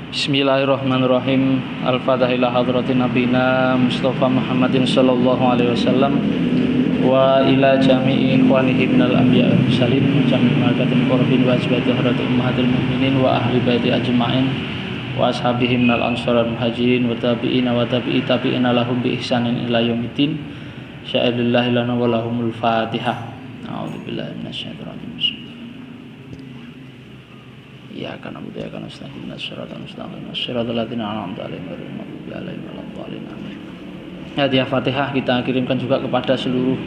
Bismillahirrahmanirrahim. Al-Fatihah ila hadratin nabiyina Mustafa Muhammadin sallallahu alaihi wasallam wa ila jami'i ikhwanihi minal anbiya wal mursalin jami'i markatil qurabin wa azwajih hadratil ummahatil mu'minin wa ahli baiti ajma'in wa ashabihi minal ansar wal muhajirin wa tabi'ina wa tabi'i tabi'ina lahum bi ihsanin ila yaumiddin. Sya'alillahi lana wa lahumul Fatihah. A'udzubillahi minasyaitonir rajim. Ya kana budaya kana astagfirullah syaratal mustaqim syaratal ladzina an'amta 'alaihim ghairil maghdubi 'alaihim waladdallin. Amin. Hadiah Fatihah kita kirimkan juga kepada seluruh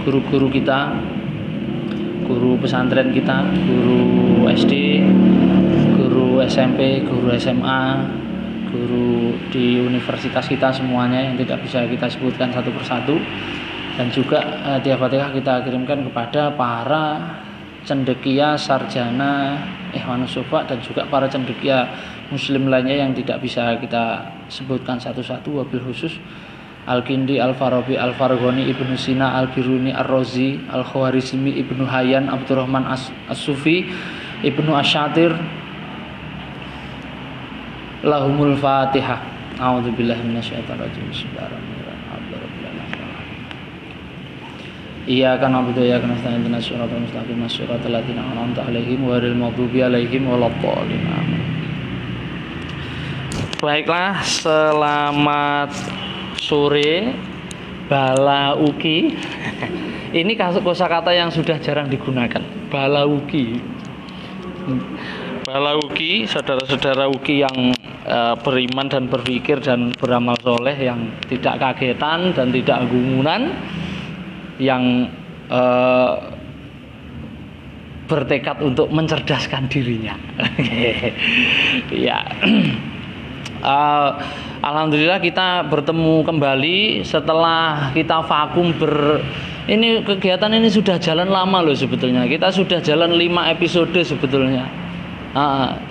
guru-guru kita, guru pesantren kita, guru SD, guru SMP, guru SMA, guru di universitas kita semuanya yang tidak bisa kita sebutkan satu persatu. Dan juga hadiah Fatihah kita kirimkan kepada para cendekia sarjana Ikhwanus Shofaq dan juga para cendekia muslim lainnya yang tidak bisa kita sebutkan satu-satu, wabil khusus Al-Kindi, Al-Farabi, Al-Farghani, Ibnu Sina, Al-Biruni, Ar-Razi, Al-Khawarizmi, Ibnu Hayyan, Abdurrahman As-Sufi, Ibnu Asyatir, lahumul Fatihah. A'udzubillahi minasyaitonir rajim. Bismillahirrahmanirrahim. Iyyaka na'budu wa iyyaka nasta'in ihdinas siratal mustaqim siratal ladzina an'amta 'alaihim ghairil maghdubi 'alaihim waladdallin. Baiklah, selamat sore Balauki. Ini kosakata yang sudah jarang digunakan. Balauki. Balauki, saudara-saudara uki yang beriman dan berpikir dan beramal soleh, yang tidak kagetan dan tidak gumunan, yang bertekad untuk mencerdaskan dirinya. Ya, alhamdulillah kita bertemu kembali setelah kita vakum ini kegiatan ini sudah jalan lama loh sebetulnya. Kita sudah jalan 5 episode sebetulnya.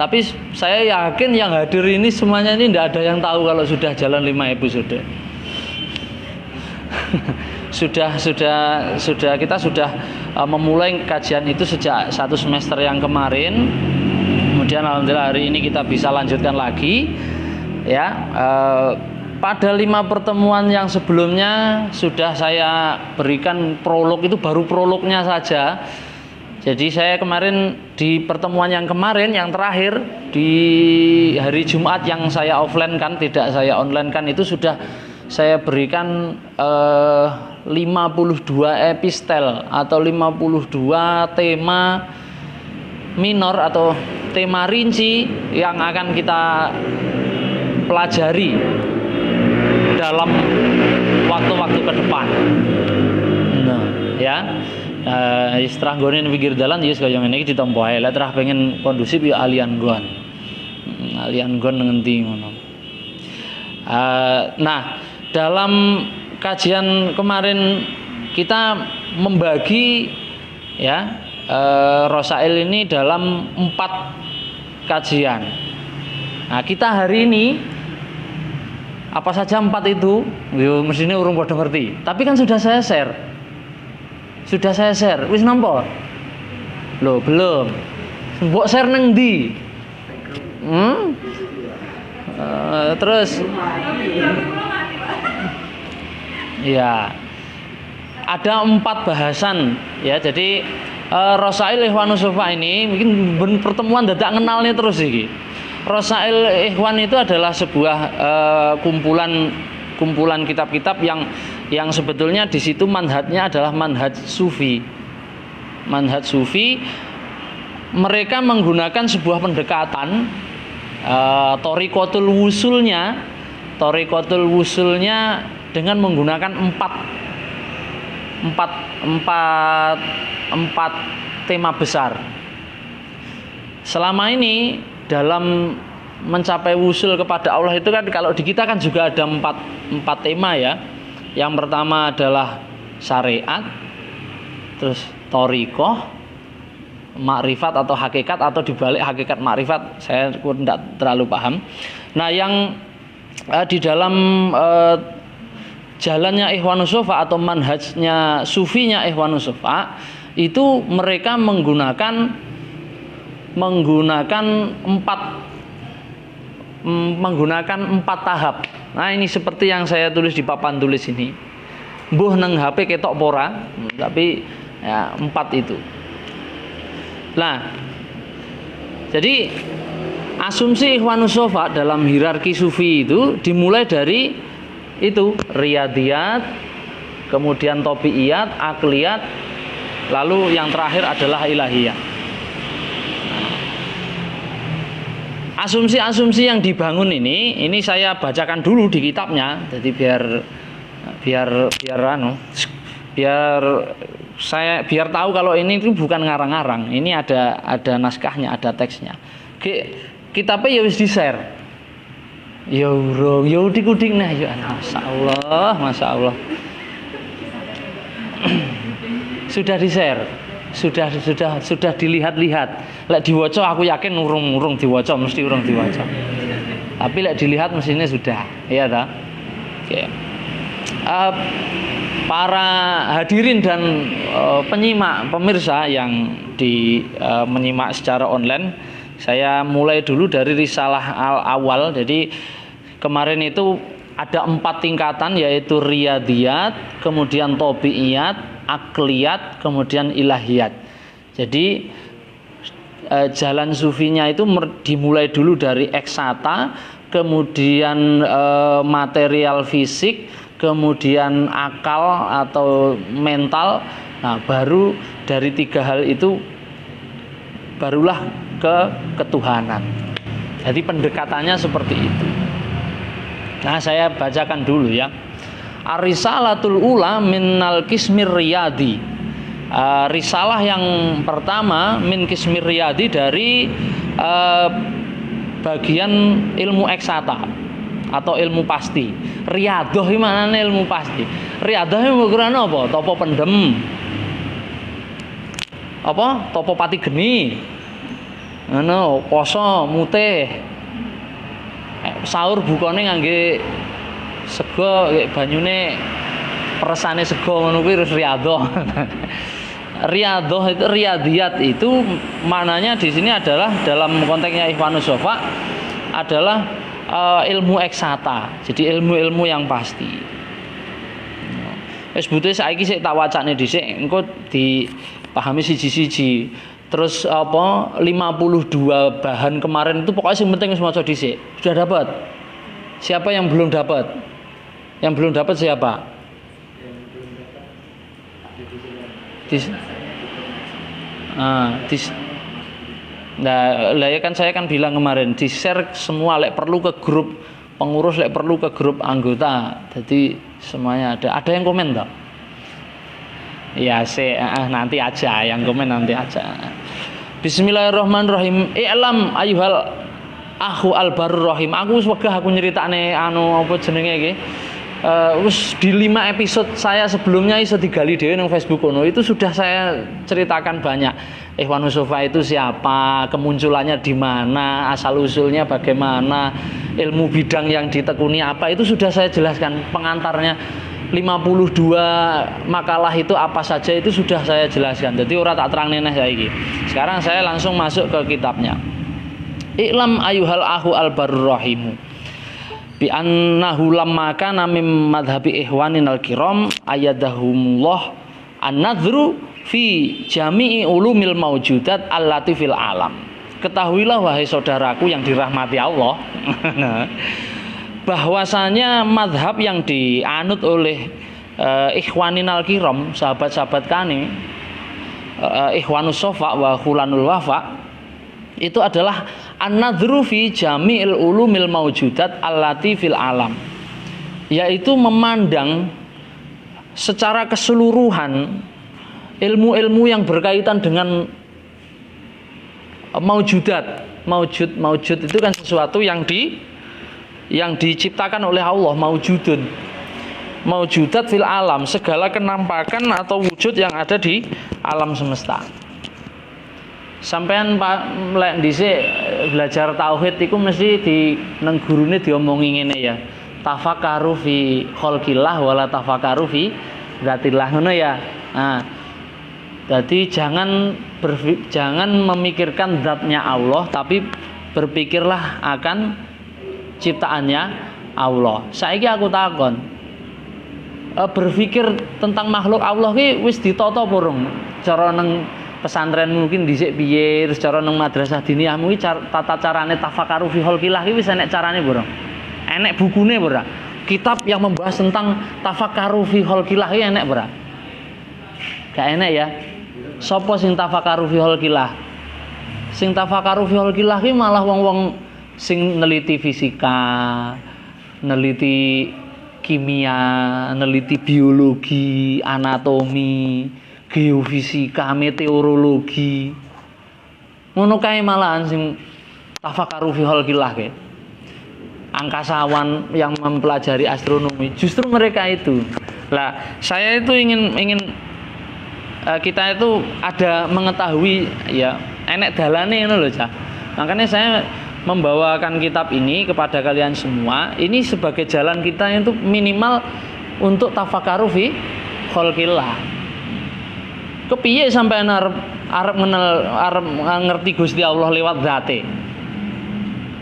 Tapi saya yakin yang hadir ini semuanya ini tidak ada yang tahu kalau sudah jalan 5 episode. Kita sudah memulai kajian itu sejak 1 semester yang kemarin. Kemudian alhamdulillah hari ini kita bisa lanjutkan lagi. Ya, pada 5 pertemuan yang sebelumnya sudah saya berikan prolog, itu baru prolognya saja. Jadi saya kemarin di pertemuan yang kemarin, yang terakhir di hari Jumat yang saya offline kan, tidak saya online kan, itu sudah saya berikan 52 epistel atau 52 tema minor atau tema rinci yang akan kita pelajari dalam waktu-waktu ke depan. Nah, ya. Setelah gone pinggir dalan ya kaya ngene iki ditampa ae. Lah terah pengen kondusif ya alian gon. Alian gon ngendi ngono. Nah, dalam kajian kemarin kita membagi ya Rosail ini dalam 4 kajian. Nah, kita hari ini apa saja 4 itu? Yo mestine urung padha ngerti. Tapi kan sudah saya share. Wis nampa? Loh, belum. Mbok share nang ndi? Terus ya, ada 4 bahasan ya. Jadi Rosail Ikhwanus Shofaq ini mungkin pertemuan dadak ngenalnya terus iki. Rosail Ikhwan itu adalah sebuah kumpulan kitab-kitab yang sebetulnya di situ manhajnya adalah manhaj sufi. Manhaj sufi, mereka menggunakan sebuah pendekatan thariqatul wusulnya dengan menggunakan empat tema besar. Selama ini dalam mencapai wusul kepada Allah itu kan, kalau di kita kan juga ada empat tema ya. Yang pertama adalah syariat, terus thariqah, makrifat atau hakikat, atau dibalik hakikat makrifat, saya tidak terlalu paham. Nah, yang di dalam jalannya Ikhwanus Shofaq atau manhajnya sufinya Ikhwanus Shofaq itu mereka menggunakan menggunakan empat tahap. Nah, ini seperti yang saya tulis di papan tulis ini. Mbuh nang HP ketok pora, tapi ya 4 itu. Nah, jadi asumsi Ikhwanus Shafa dalam hierarki sufi itu dimulai dari itu riyadiyat, kemudian tobiiyat, akliyat, lalu yang terakhir adalah ilahiyat. Asumsi-asumsi yang dibangun ini saya bacakan dulu di kitabnya, jadi biar tahu kalau ini itu bukan ngarang-ngarang, ini ada naskahnya, ada teksnya. Kitabnya ya wis di-share. Ya urung, ya udik-udik nah ya Masya Allah. Sudah di-share. Sudah dilihat-lihat. Lek diwaca aku yakin urung diwaca, mesti urung diwaca. Tapi lek dilihat mestinya sudah. Iya ta? Oke. Para hadirin dan penyimak pemirsa yang menyimak secara online, saya mulai dulu dari risalah awal. Jadi kemarin itu ada 4 tingkatan, yaitu riyadiyat, kemudian tobiiyat, akliyat, kemudian ilahiyat. Jadi jalan sufinya itu dimulai dulu dari eksata, kemudian material fisik, kemudian akal atau mental. Nah, baru dari 3 hal itu barulah ke ketuhanan. Jadi pendekatannya seperti itu. Nah, saya bacakan dulu ya. Ar-risalatul ula minal kismir riyadi. Risalah yang pertama min kismir riyadi dari bagian ilmu eksata atau ilmu pasti. Riyadah iki maknane ilmu pasti. Riyadah iki ukuran apa? Topo pendem. Apa? Topo pati geni. Ngono, poso mutih. Sahur bukane ngangge sego banyune peresane sego ngono kuwi wis riyadhah. Riyadhah itu riyadiyat itu maknanya di sini adalah dalam konteksnya Ikhwanus Shafa adalah ilmu eksata. Jadi ilmu-ilmu yang pasti. Wis butuh saiki sik tak wacane dhisik engko dipahami siji-siji. Terus 52 bahan kemarin itu pokoknya yang penting wis maca dhisik. Sudah dapat? Siapa yang belum dapat? Yang belum dapat siapa? Nah, ya kan saya kan bilang kemarin di-share semua, lek perlu ke grup pengurus, lek perlu ke grup anggota. Jadi semuanya ada. Ada yang komen tak? Ya nanti aja, yang komen nanti aja. Bismillahirrahmanirrahim. I'lam ayyuhal akhu al-barur rahim. Aku wis wegah aku nyeritakne apa jenenge iki. Wis di 5 episode saya sebelumnya iso digali dhewe nang Facebook ono. Itu sudah saya ceritakan banyak. Ikhwanus Shafa itu siapa, kemunculannya di mana, asal usulnya bagaimana, ilmu bidang yang ditekuni apa, itu sudah saya jelaskan. Pengantarnya 52 makalah itu apa saja itu sudah saya jelaskan. Jadi ora tak terang neneh saiki. Sekarang saya langsung masuk ke kitabnya. I'lam ayyuhal akhu al-barur rahimu bi annahu lamma kana mim madhhabi ikhwaninal kiram ayadahumullah an-nadhru fi jami'i ulumil maujudat allati fil alam. Ketahuilah wahai saudaraku yang dirahmati Allah bahwasanya madhab yang dianut oleh ikhwaninal kiram, sahabat-sahabat kami, Ikhwanus Shafa wa Khulanul Wafa, itu adalah an-nadhru fi jami'il ulumil maujudat allati fil alam, yaitu memandang secara keseluruhan ilmu-ilmu yang berkaitan dengan maujudat. Maujud itu kan sesuatu yang diciptakan oleh Allah, maujudat fil alam, segala kenampakan atau wujud yang ada di alam semesta. Sampean lek dhisik belajar tauhid iku mesti nang gurune diomongi ngene ya. Tafakkaru fi khalqillah wala tafakkaru fi dzatillah, ngono ya. Nah, Jadi jangan memikirkan zatnya Allah, tapi berpikirlah akan ciptaannya Allah. Saiki aku takon, berpikir tentang makhluk Allah ki wis ditata burung? Cara nang pesantren mungkin dhisik piye, terus cara nang madrasah diniyahmu ki tata carane tafakkaru fi khalqillah ki wis enek carane burung? Enek bukune ora? Kitab yang membahas tentang tafakkaru fi khalqillah ki enek ora? Gak enek ya. Sopo sing tafakkaru fi khalqillah? Sing tafakkaru fi khalqillah ki malah wong-wong sing neliti fisika, neliti kimia, neliti biologi, anatomi, geofisika, meteorologi. Ngono kae malahan sing tafakkaru fi khalqillah ke. Angkasawan yang mempelajari astronomi, justru mereka itu. Lah, saya itu ingin kita itu ada mengetahui ya enek dalane ngono lho Cah. Makanya saya membawakan kitab ini kepada kalian semua. Ini sebagai jalan kita itu minimal untuk tafakkaru fi khalqillah. Kepiye sampean arep ngerti Gusti Allah lewat zate?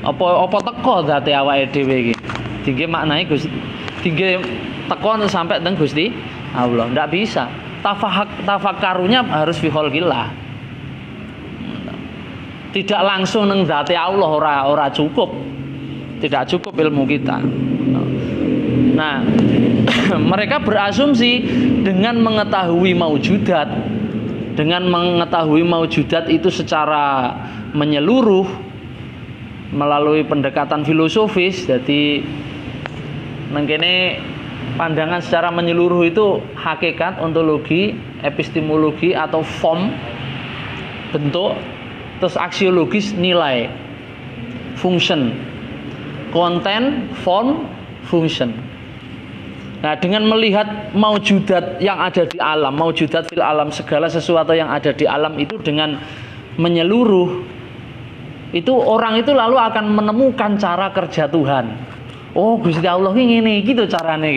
Apa teko zate awake dhewe iki? Dingge maknane Gusti, dingge teko sampai teng Gusti Allah. Ndak bisa. Tafakkarunya harus fi khalqillah. Tidak langsung nang zate Allah, ora cukup. Tidak cukup ilmu kita. Nah, mereka berasumsi dengan mengetahui maujudat, itu secara menyeluruh melalui pendekatan filosofis. Jadi nang kene pandangan secara menyeluruh itu hakikat, ontologi, epistemologi atau form, bentuk, terus aksiologis, nilai, function, konten, form, function. Nah, dengan melihat maujudat yang ada di alam, maujudat fil alam, segala sesuatu yang ada di alam itu dengan menyeluruh, itu orang itu lalu akan menemukan cara kerja Tuhan. Oh, Gusti Allah ki ngene iki to carane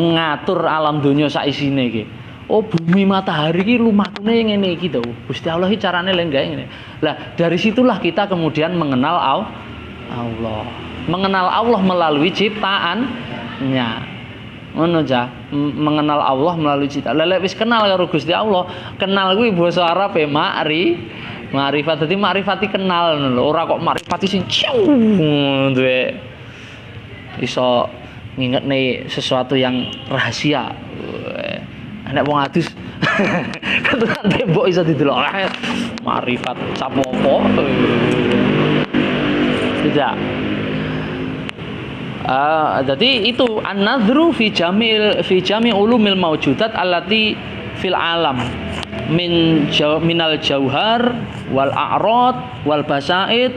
ngatur alam donya sak isine iki. Oh, bumi matahari ki lumatune ngene iki to. Gusti Allah ki carane lenggae ngene. Lah, dari situlah kita kemudian mengenal Allah. Mengenal Allah melalui ciptaannya. Ngono ja, mengenal Allah melalui ciptaan. Lah lek wis kenal karo Gusti Allah, kenal kuwi basa Arab e ma'rifat. Dadi ma'rifati kenal lho, ora kok ma'rifati sing duwe iso ngingetne sesuatu yang rahasia. Nek wong adus ketukan tembok iso didelok. Ma'rifat capopo. Tidak. Jadi itu an-nadhru fi jami' ulumil maujudat allati fil alam minal jauhar wal a'rad wal basaid,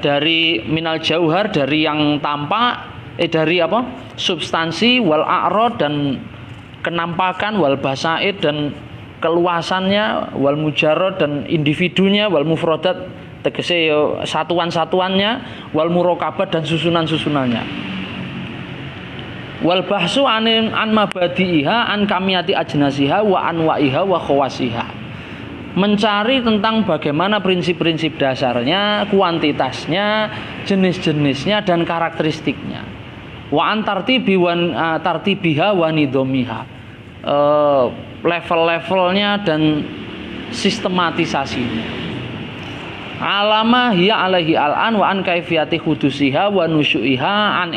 dari minal jauhar, dari yang tampak, dari apa? Substansi, wal a'rad dan kenampakan, wal basaid dan keluasannya, wal mujarrad dan individunya, wal mufradat tegese ya satuan-satuannya, wal murakabat dan susunan-susunannya. Wal bahsu an mabadi'iha an kamiyati ajnasiha wa anwa'iha wa khawasiha. Mencari tentang bagaimana prinsip-prinsip dasarnya, kuantitasnya, jenis-jenisnya dan karakteristiknya. Wa an tartibiha wa nidhomiha. Level-levelnya dan sistematisasinya. Alama hiya alaihi al'an wa an kaifiyati hudusiha wa nusyu'iha an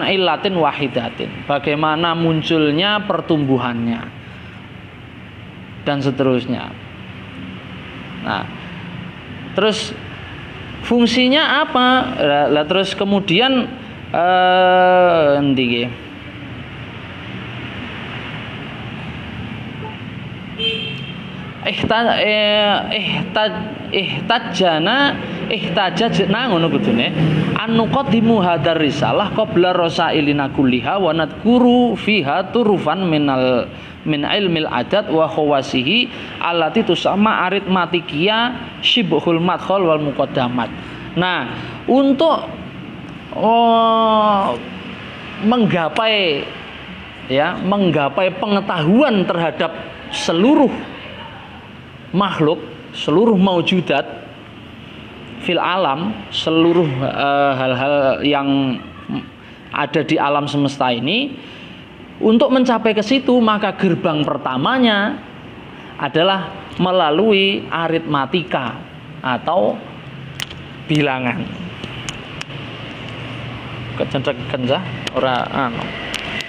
illatin wahidatin. Bagaimana munculnya, pertumbuhannya dan seterusnya. Nah, terus fungsinya apa? Lah terus kemudian endi ihtajajna ngono kudune anuqaddimu hadar risalah qabla rasailina kulliha wa nadhkuru fiha turufan min ilmil adat wa khawasihi allati tusamma aritmatikia syibhul madkhal wal muqaddamat. Nah, untuk menggapai ya, menggapai pengetahuan terhadap seluruh makhluk, seluruh maujudat fil alam, seluruh hal-hal yang ada di alam semesta ini. Untuk mencapai ke situ, maka gerbang pertamanya adalah melalui aritmatika atau bilangan. Kencah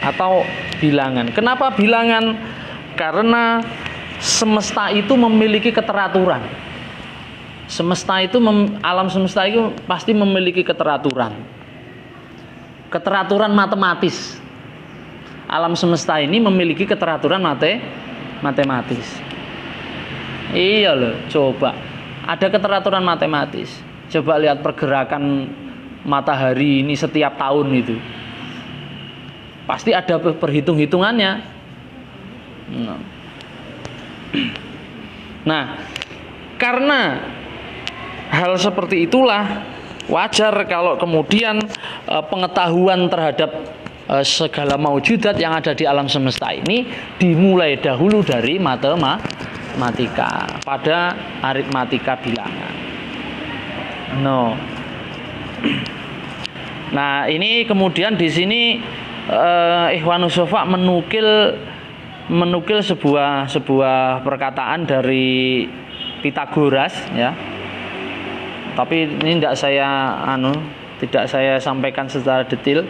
atau bilangan. Kenapa bilangan? Karena semesta itu memiliki keteraturan. Semesta itu alam semesta itu pasti memiliki keteraturan. Keteraturan matematis. Alam semesta ini memiliki keteraturan matematis. Iya loh, coba. Ada keteraturan matematis. Coba lihat pergerakan matahari ini setiap tahun itu. Pasti ada perhitung-hitungannya. Nah, karena hal seperti itulah wajar kalau kemudian pengetahuan terhadap segala maujudat yang ada di alam semesta ini dimulai dahulu dari matematika pada aritmatika bilangan. Nah, ini kemudian di sini Ikhwanus Shafaq menukil sebuah perkataan dari Pitagoras, ya. Tapi ini tidak saya sampaikan secara detail.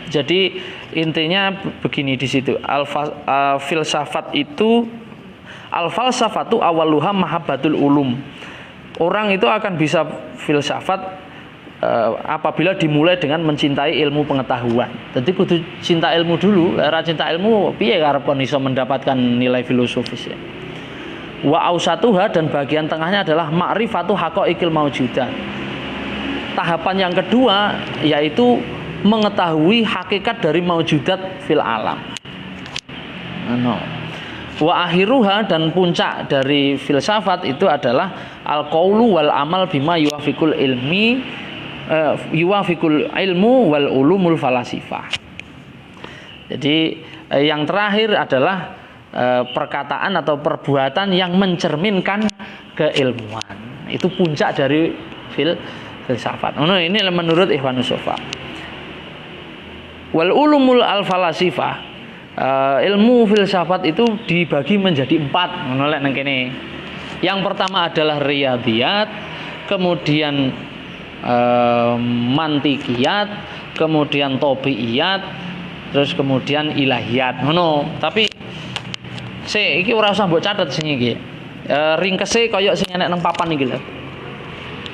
Jadi intinya begini di situ. Filsafat itu al-falsafatu awaluha mahabbatul ulum. Orang itu akan bisa filsafat apabila dimulai dengan mencintai ilmu pengetahuan. Jadi kudu cinta ilmu dulu. Ora cinta ilmu piye karepon iso mendapatkan nilai filosofis, ya. Wa ausatuha, dan bagian tengahnya adalah ma'rifatu haqaiqil maujudat. Tahapan yang kedua yaitu mengetahui hakikat dari maujudat fil alam. Wa akhiruha, dan puncak dari filsafat itu adalah al-qaulu wal amal bima yuwafiqul ilmu wal ulumul falasifah. Jadi yang terakhir adalah perkataan atau perbuatan yang mencerminkan keilmuan. Itu puncak dari filsafat. Ini menurut Ikhwanus Shafaq. Wal ulumul al falasifah, ilmu filsafat itu dibagi menjadi 4 menolak nang kene. Yang pertama adalah riyadhiyat, kemudian mantikiyat, kemudian tabiiyat, terus kemudian ilahiyat. Tapi iki ora usah mbok catet sing iki. Ringkese kaya sing enek nang papan iki lho.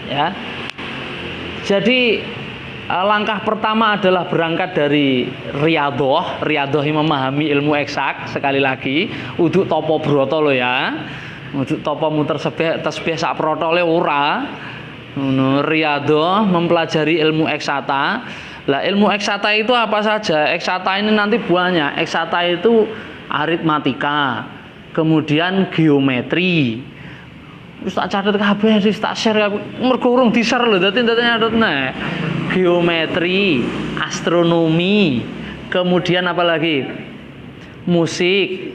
Ya. Jadi langkah pertama adalah berangkat dari riyadhah memahami ilmu eksak. Sekali lagi, uduk topo broto lo ya. Uduk topo muter tasbih sak protole ora. Riyadhah mempelajari ilmu eksata. Lah ilmu eksata itu apa saja? Eksata ini nanti banyak. Eksata itu aritmatika, kemudian geometri. Wis tak catet kabeh, wis tak share aku. Mergo urung di-share lho, dadi nyatetne. Geometri, astronomi, kemudian apa lagi? Musik.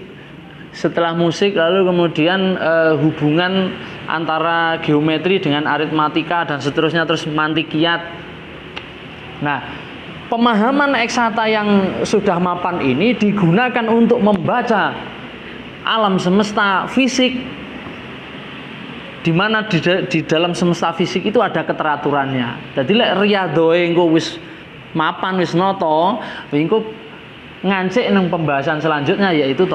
Setelah musik lalu kemudian hubungan antara geometri dengan aritmatika dan seterusnya, terus mantikiyat. Nah, pemahaman eksata yang sudah mapan ini digunakan untuk membaca alam semesta fisik, di mana di dalam semesta fisik itu ada keteraturannya. Jadi lek riyadhoe engko wis mapan, wis nata, engko ngancik nang pembahasan selanjutnya yaitu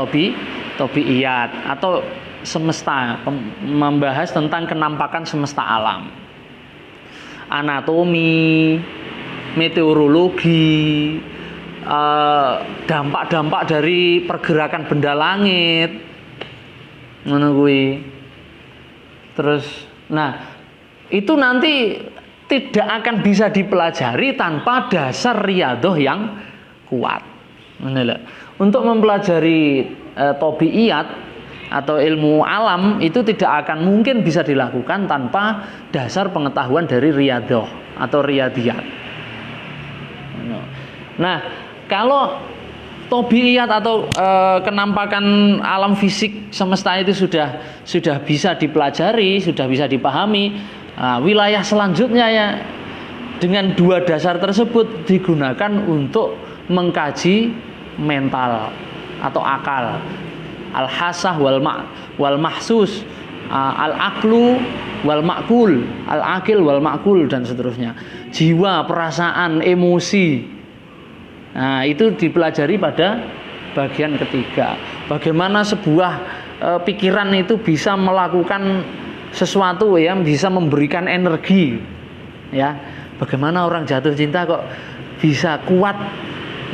tabiiyat atau semesta, membahas tentang kenampakan semesta alam. Anatomi, meteorologi, dampak-dampak dari pergerakan benda langit. Ngono kuwi. Terus, nah itu nanti tidak akan bisa dipelajari tanpa dasar riyadhah yang kuat. Untuk mempelajari tabiiyat atau ilmu alam itu tidak akan mungkin bisa dilakukan tanpa dasar pengetahuan dari riyadhah atau riyadhiyat. Nah, kalau Tabiiyat atau kenampakan alam fisik semesta itu sudah bisa dipelajari, sudah bisa dipahami. Nah, wilayah selanjutnya ya dengan dua dasar tersebut digunakan untuk mengkaji mental atau akal, al-hasah wal mahsus, al-aqlu wal ma'kul, al-aqil wal ma'kul dan seterusnya. Jiwa, perasaan, emosi. Nah, itu dipelajari pada bagian ketiga. Bagaimana sebuah pikiran itu bisa melakukan sesuatu ya, bisa memberikan energi. Ya, bagaimana orang jatuh cinta kok bisa kuat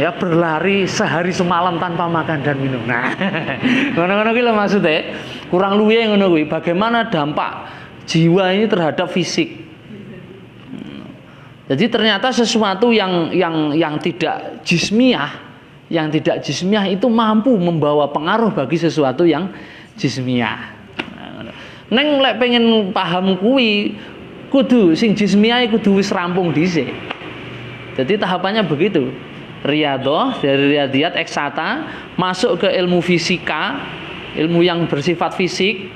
ya berlari sehari semalam tanpa makan dan minum. Nah, ngono-ngono ki lho maksudnya. Kurang luwih ngono kuwi. Bagaimana dampak jiwa ini terhadap fisik. Jadi ternyata sesuatu yang tidak jismiyah, itu mampu membawa pengaruh bagi sesuatu yang jismiyah. Neng lek pengen paham kuwi kudu sing jismiyah kudu wis rampung dhisik. Jadi tahapannya begitu. Riyadhah, dari riyadhiyat eksata masuk ke ilmu fisika, ilmu yang bersifat fisik.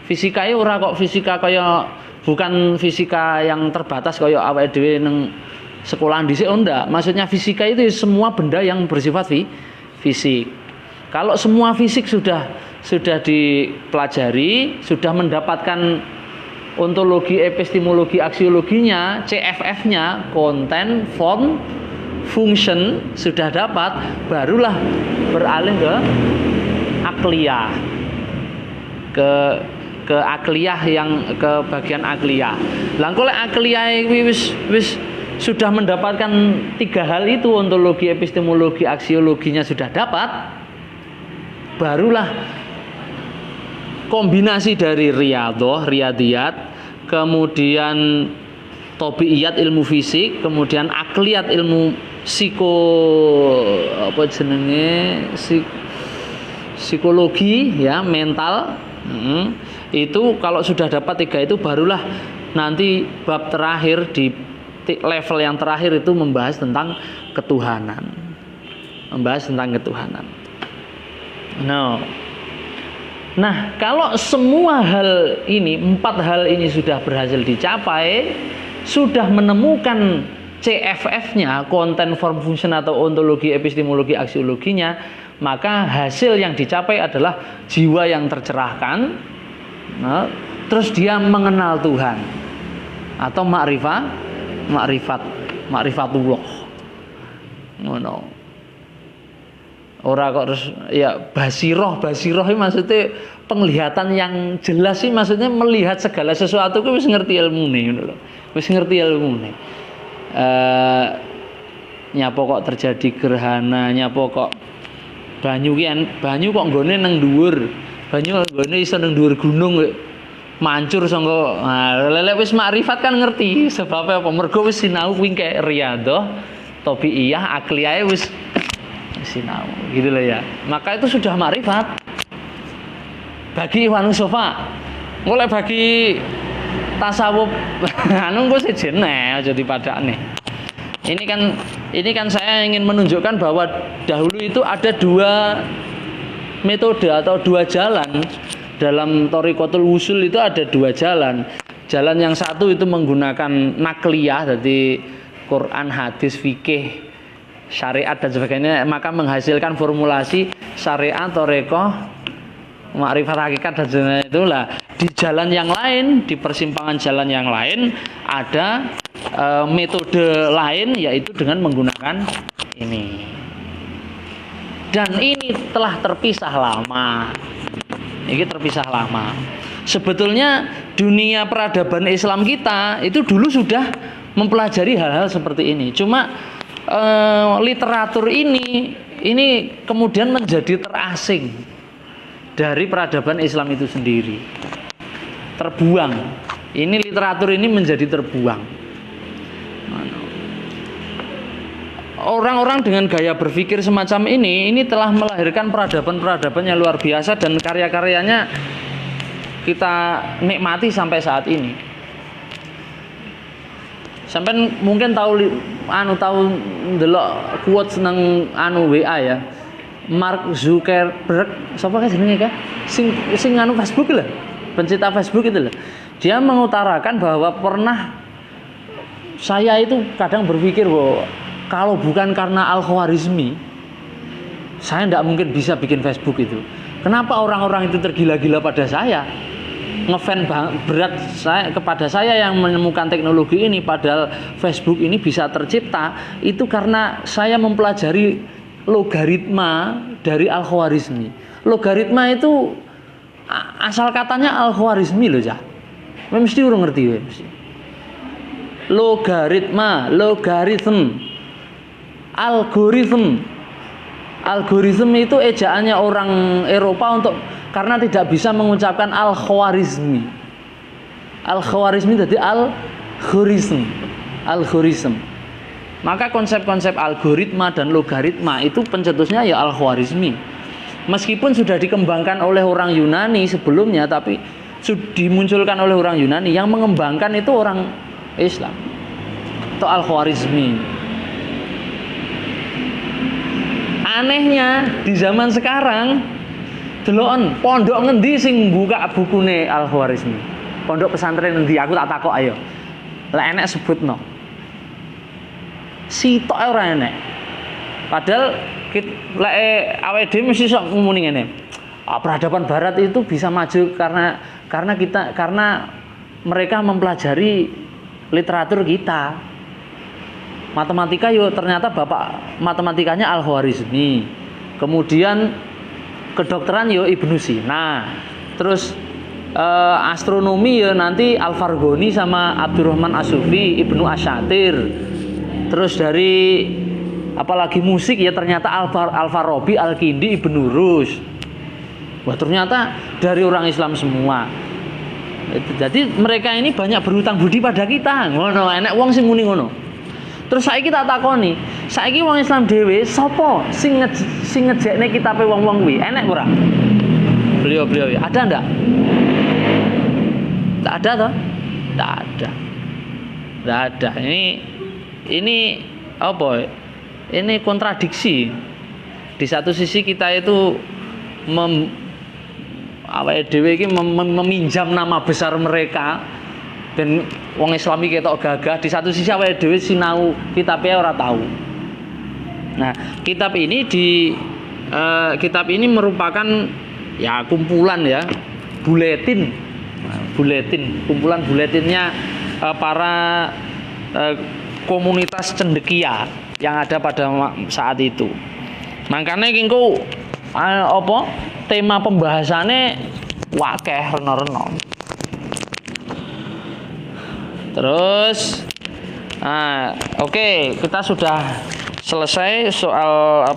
Fisika itu ora kok fisika kaya bukan fisika yang terbatas kaya awake dhewe nang sekolahan dhisik ndak. Maksudnya fisika itu semua benda yang bersifat fisik. Kalau semua fisik sudah dipelajari, sudah mendapatkan ontologi, epistemologi, aksiologinya, CFF-nya, konten, form, function sudah dapat, barulah beralih ke akliyah. Ke akliyah, yang ke bagian akliyah. Lah kok lek akliyah wis sudah mendapatkan tiga hal itu, ontologi, epistemologi, aksiologinya sudah dapat, barulah kombinasi dari riyadhah, riyadhiyat, kemudian tabiiyat ilmu fisik, kemudian akliyat ilmu psikologi ya, mental. Itu kalau sudah dapat tiga itu barulah nanti bab terakhir di level yang terakhir itu membahas tentang ketuhanan. Nah, kalau semua hal ini, 4 hal ini sudah berhasil dicapai, sudah menemukan CFF-nya, konten, form, function atau ontologi, epistemologi, aksiologinya, maka hasil yang dicapai adalah jiwa yang tercerahkan. Nah, terus dia mengenal Tuhan atau ma'rifatullah. Ngono. Ora kok terus ya basiroh itu maksudnya penglihatan yang jelas sih, maksudnya melihat segala sesuatu ku wis ngerti ilmune ngono lho. Wis ngerti ilmune. Nyapa kok terjadi gerhana, nyapa kok banyu kok nggone nang dhuwur. Banyu nggone iso nang dhuwur gunung mancur sangka. Nah, lek wis makrifat kan ngerti sebab apa. Mergo wis sinau kuwi kaya riyadhah, tabiiyah, akliyah wis sinau. Gitu loh ya. Maka itu sudah makrifat. Bagi Iwan Sofa, golek bagi tasawuf anu kok sejene aja dipadakne. Ini kan saya ingin menunjukkan bahwa dahulu itu ada 2 metode atau 2 jalan. Dalam Thariqatul Wusul itu ada 2 jalan. Jalan yang satu itu menggunakan nakliyah, jadi Quran, hadis, fikih, syariat dan sebagainya, maka menghasilkan formulasi syariat, thariqah, makrifat hakikat dan sebagainya. Itulah di jalan yang lain, di persimpangan jalan yang lain ada metode lain, yaitu dengan menggunakan ini. Dan ini telah terpisah lama. Ini terpisah lama. Sebetulnya dunia peradaban Islam kita itu dulu sudah mempelajari hal-hal seperti ini. Cuma literatur ini kemudian menjadi terasing dari peradaban Islam itu sendiri. Terbuang. Ini literatur ini menjadi terbuang. Orang-orang dengan gaya berpikir semacam ini telah melahirkan peradaban-peradaban yang luar biasa, dan karya-karyanya kita nikmati sampai saat ini. Sampai mungkin tahu ndelok quotes nang WA ya. Mark Zuckerberg, sapa jenenge kah? Sing anu Facebook lho. Pencipta Facebook itu loh. Dia mengutarakan bahwa saya itu kadang berpikir bahwa kalau bukan karena Al-Khwarizmi, saya tidak mungkin bisa bikin Facebook itu. Kenapa orang-orang itu tergila-gila pada saya? Ngefan berat kepada saya yang menemukan teknologi ini, padahal Facebook ini bisa tercipta, itu karena saya mempelajari logaritma dari Al-Khwarizmi. Logaritma itu asal katanya Al-Khwarizmi loh, Cah. Mesti urung ngerti ya, mesti. Logaritm. Algoritm itu ejaannya orang Eropa karena tidak bisa mengucapkan Al-Khwarizmi. Al-Khwarizmi jadi algoritm. Maka konsep-konsep algoritma dan logaritma itu pencetusnya ya Al-Khwarizmi. Meskipun sudah dikembangkan oleh orang Yunani sebelumnya, tapi dimunculkan oleh orang Yunani, yang mengembangkan itu orang Islam. Itu Al-Khwarizmi. Anehnya di zaman sekarang, deloken pondok ngendi sing buka bukune Al-Khwarizmi? Pondok pesantren ngendi? Aku tak takok ayo. Lah enek sebutno. Sitok ora enek. Padahal awake dhewe mesti sok ngomong ngene. Peradaban barat itu bisa maju karena mereka mempelajari literatur kita. Matematika yo ternyata bapak matematikanya Al-Khwarizmi. Kemudian kedokteran yo Ibnu Sina. Terus astronomi ya nanti Al-Farghoni sama Abdurrahman As-Sufi, Ibnu Asyatir. Terus dari apalagi musik ya ternyata Al-Farabi, Al-Kindi, Ibnu Rus. Wah, ternyata dari orang Islam semua. Jadi mereka ini banyak berhutang budi pada kita. Ngono, enek wong sing muni ngono. Terus saiki tak takoni, saiki wong Islam dhewe sapa sing ngejekne kitabe wong-wong kuwi? Enek ora? Beliau ada ndak? Tak ada toh? Tak ada. Tidak ada. Ini apa? Ini kontradiksi. Di satu sisi kita itu awake dhewe iki meminjam nama besar mereka dan wong Islami ketok gagah, di satu sisi awake dhewe sinau kitabe ora tahu. Nah, kitab ini merupakan ya kumpulan ya buletin, kumpulan buletinnya para komunitas cendekia yang ada pada saat itu. Makanya kengko tema pembahasannya wakeh reno-reno. Terus oke, kita sudah selesai soal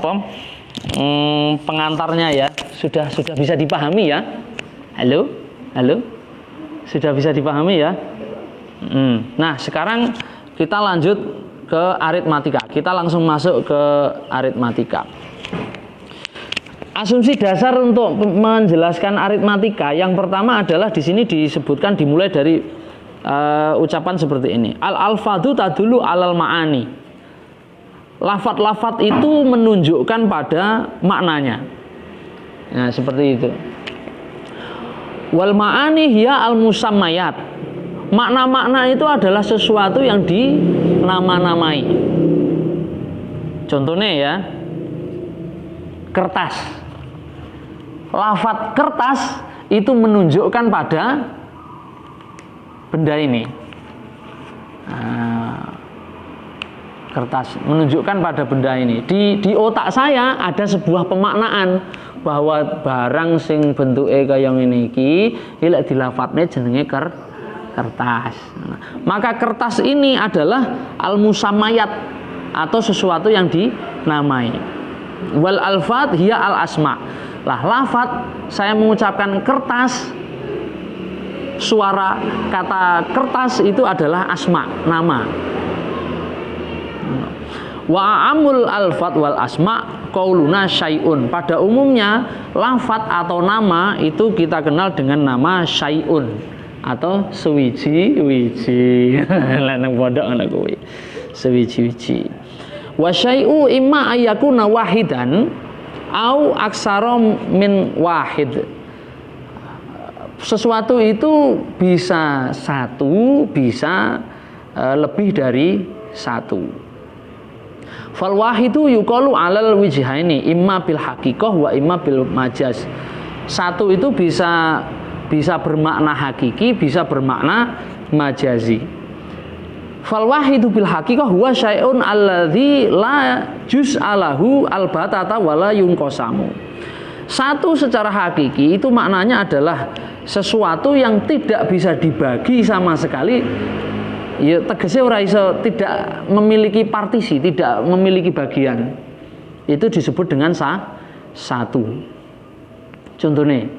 pengantarnya ya. Sudah bisa dipahami ya? Halo? Sudah bisa dipahami ya? Nah, sekarang kita lanjut ke aritmatika. Kita langsung masuk ke aritmatika. Asumsi dasar untuk menjelaskan aritmatika yang pertama adalah di sini disebutkan dimulai dari ucapan seperti ini. Al-alfadhu tadullu alal ma'ani. Lafat-lafat itu menunjukkan pada maknanya. Nah, seperti itu. Wal ma'ani hiya al-musammayat. Makna-makna itu adalah sesuatu yang dinama-namai. Contohnya ya, kertas. Lafat kertas itu menunjukkan pada benda ini. Kertas menunjukkan pada benda ini. Di otak saya ada sebuah pemaknaan bahwa barang sing bentuke kaya ngene iki lek dilafatne jenenge kertas. Maka kertas ini adalah al-musammayat atau sesuatu yang dinamai. Wal alfat hiya al asma. Lah lafat saya mengucapkan kertas, suara kata kertas itu adalah asma, nama. Wa amul alfat wal asma qauluna syai'un. Pada umumnya lafat atau nama itu kita kenal dengan nama syai'un atau sewiji-wiji. Lanang pondok ana kuwi. Sewiji-wiji. Wa syai'u imma ayyakuna wahidan au aksara min wahid. Sesuatu itu bisa satu, bisa lebih dari satu. Fal wahidu yuqalu alal wijhaini imma bil haqiqah wa imma bil majaz. Satu itu bisa bermakna hakiki, bisa bermakna majazi. Fal wahidu bil haqiqah huwa syai'un alladzi la juz'alahu albatata wala yunqasamu. Satu secara hakiki itu maknanya adalah sesuatu yang tidak bisa dibagi sama sekali. Ya tegese ora iso, tidak memiliki partisi, tidak memiliki bagian. Itu disebut dengan satu. Contohnya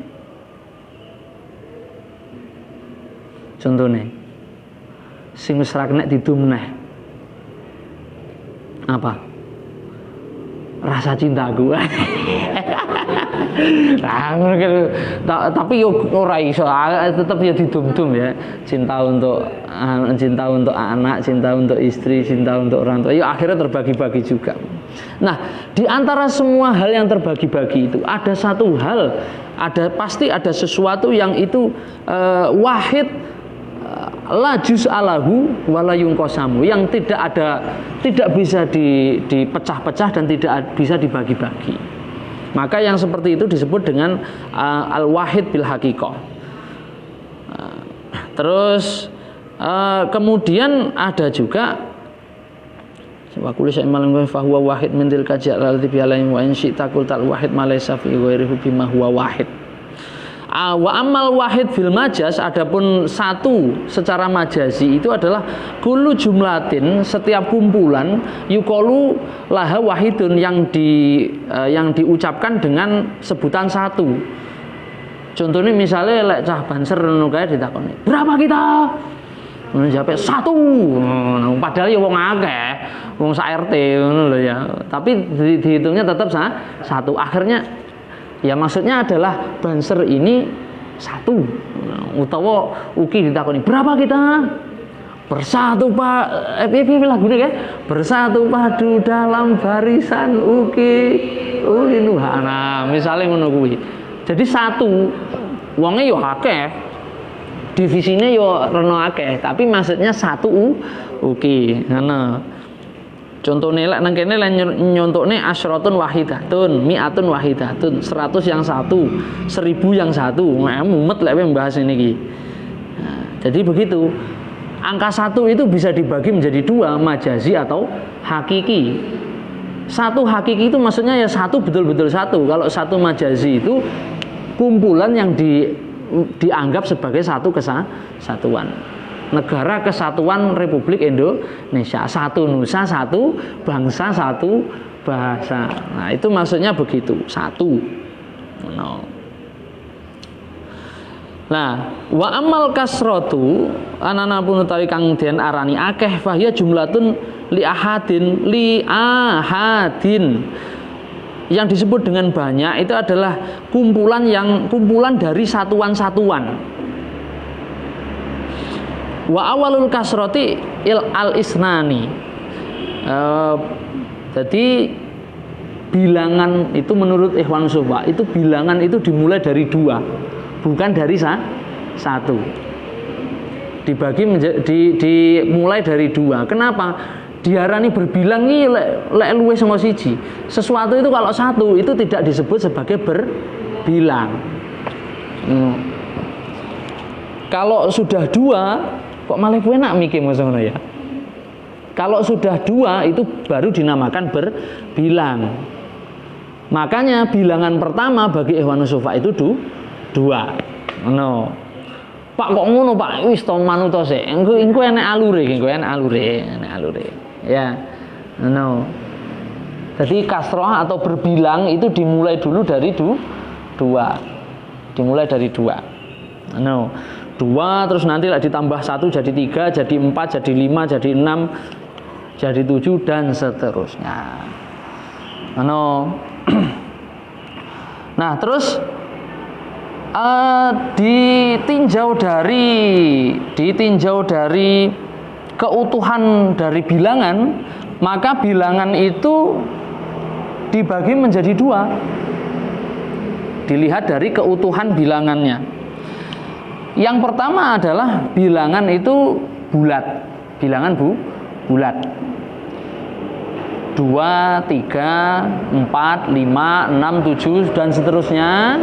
sing wis ra kena didum neh. Apa? Rasa cintaku. Tapi yo ora iso, tetap ya didum-dum ya. Cinta untuk anak, cinta untuk istri, cinta untuk orang tua. Ya akhirnya terbagi-bagi juga. Nah, di antara semua hal yang terbagi-bagi itu ada satu hal, pasti ada sesuatu yang itu wahid, la juz'alahu wala yunqasamu, yang tidak bisa dipecah-pecah dan tidak bisa dibagi-bagi. Maka yang seperti itu disebut dengan al-wahid bil haqiqah. Terus kemudian ada juga wa kullu syai'in malam fa huwa wahid min tilka ja'al bi alaihim wa in syi'ta qul tal wahid ma laysa fi ghairihi bima huwa wahid. Wa amal wahid bil majaz, adapun satu secara majazi itu adalah kullu jumlatin, setiap kumpulan, yuqalu laha wahidun, yang diucapkan dengan sebutan satu. Contohnya misalnya lek cah banser ngono kae ditakoni, "Berapa kita?" Ngono jawab satu. Padahal ya wong akeh, wong sak RT ngono lho ya. Tapi dihitungnya tetap satu. Akhirnya ya maksudnya adalah banser ini satu. Utawa uki ditakoni, "Berapa kita?" "Bersatu Pak." Piye lagune kae? "Bersatu padu dalam barisan uki nuhana." Misale ngono kuwi. Jadi satu. Wonge yo akeh. Divisine yo reno akeh, tapi maksudnya satu uki. Ngono. Contohnya lek nang kene nyontokne asyratun wahidatun, mi'atun wahidatun, 100 yang satu, 1000 yang satu. Mumet lek membahas ini iki. Nah, jadi begitu. Angka satu itu bisa dibagi menjadi dua, majazi atau hakiki. Satu hakiki itu maksudnya ya satu, betul-betul satu. Kalau satu majazi itu kumpulan yang dianggap sebagai satu kesatuan. Negara Kesatuan Republik Indonesia, satu nusa, satu bangsa, satu bahasa. Nah, itu maksudnya begitu, satu. No. Nah, wa amal kasratu anana pun utawi kang den arani akeh fahya jumlatun li ahadin. Yang disebut dengan banyak itu adalah kumpulan dari satuan-satuan. Wa awalul kasroti al isnani. Jadi bilangan itu menurut Ikhwan Sufa itu bilangan itu dimulai dari dua, bukan dari satu. Dimulai dari dua. Kenapa? Diarani berbilang iki lek luwih saka siji. Sesuatu itu kalau satu itu tidak disebut sebagai berbilang. Kalau sudah dua kok malah enak mikir ngono ya. Kalau sudah dua itu baru dinamakan berbilang. Makanya bilangan pertama bagi Ikhwanus Sufa itu dua. No. Pak kok ngono Pak? Wis to manut to sik. Engko enek alure. Ya. No. Jadi kasroh atau berbilang itu dimulai dulu dari dua. Dimulai dari dua. No. Dua, terus nanti lah ditambah satu jadi 3, jadi 4, jadi 5, jadi 6, jadi 7 dan seterusnya. Nah, terus ditinjau dari keutuhan dari bilangan, maka bilangan itu dibagi menjadi dua. Dilihat dari keutuhan bilangannya. Yang pertama adalah bilangan itu bulat. Bilangan bulat. 2, 3, 4, 5, 6, 7 dan seterusnya.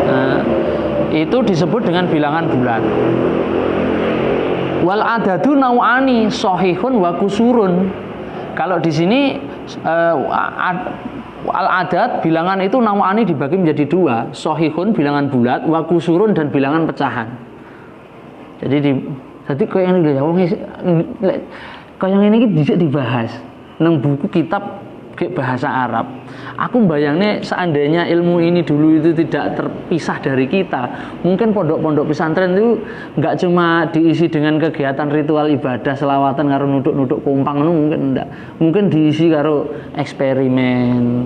Nah, itu disebut dengan bilangan bulat. Wal adadu nau'ani shahihun wa kusurun. Kalau di sini al-adad bilangan itu nau'ani dibagi menjadi dua, shahihun bilangan bulat, wa kusurun dan bilangan pecahan. Jadi kayak yang ini kayak yang ini bisa dibahas nang buku kitab kayak bahasa Arab. Aku bayangnya seandainya ilmu ini dulu itu tidak terpisah dari kita, mungkin pondok-pondok pesantren itu nggak cuma diisi dengan kegiatan ritual ibadah selawatan karo nuduk-nuduk kumpang, mungkin enggak. Mungkin diisi karo eksperimen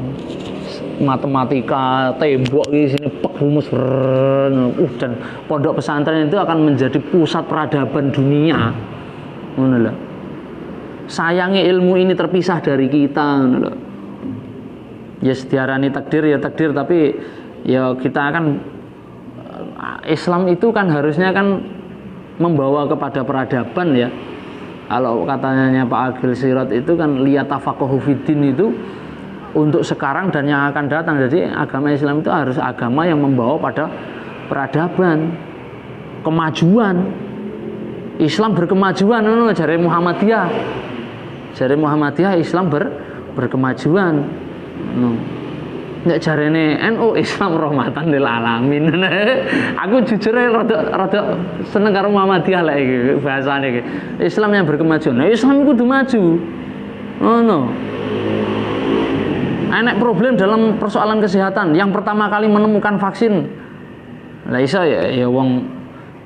matematika, tembok di sini rumus dan pondok pesantren itu akan menjadi pusat peradaban dunia. Ngono lho. Sayangnya ilmu ini terpisah dari kita, ngono lho. Ya diarani takdir ya takdir, tapi ya kita kan Islam itu kan harusnya kan membawa kepada peradaban ya. Kalau katanya Pak Agil Sirot itu kan liyatafaqahu fiddin itu untuk sekarang dan yang akan datang. Jadi agama Islam itu harus agama yang membawa pada peradaban, kemajuan. Islam berkemajuan, jare Muhammadiyah. Jare Muhammadiyah Islam berkemajuan. Nek jarene NU Islam rahmatan lil alamin. Aku jujur rada seneng karo Muhammadiyah lek iki bahasane iki. Islam yang berkemajuan. Nah, Islam kudu maju. Ngono. Enak problem dalam persoalan kesehatan. Yang pertama kali menemukan vaksin. Lah iso ya wong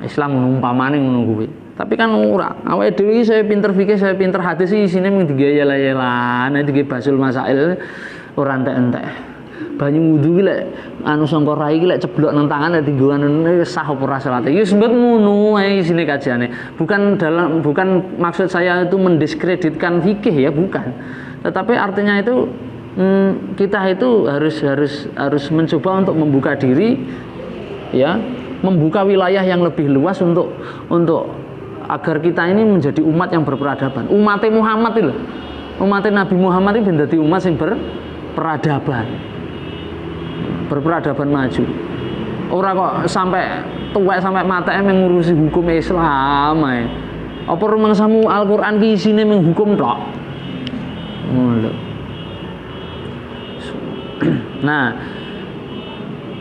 Islam ngumpamane ngono kuwi. Tapi kan ora. Awake dhewe iki saya pinter fikih, saya pinter hadis iki isine mung digaya-yala-yalan, digebasul masail ora entek-entek. Banyu wudu ki lek anu sangka rai ki lek ceblok nang tangan dienggo anu sah apa ora salate. Ya sembet ngono ae isine kajiane. Bukan maksud saya itu mendiskreditkan fikih ya, bukan. Tetapi artinya itu kita itu harus mencoba untuk membuka diri ya, membuka wilayah yang lebih luas untuk agar kita ini menjadi umat yang berperadaban. Umatnya Muhammad itu, umatnya Nabi Muhammad itu menjadi umat yang berperadaban maju. Orang kok sampai tuwek sampai mati mengurusi hukum Islam ae. Apa rumangsamu Al-Qur'an ki isine menghukum tok. Ngono.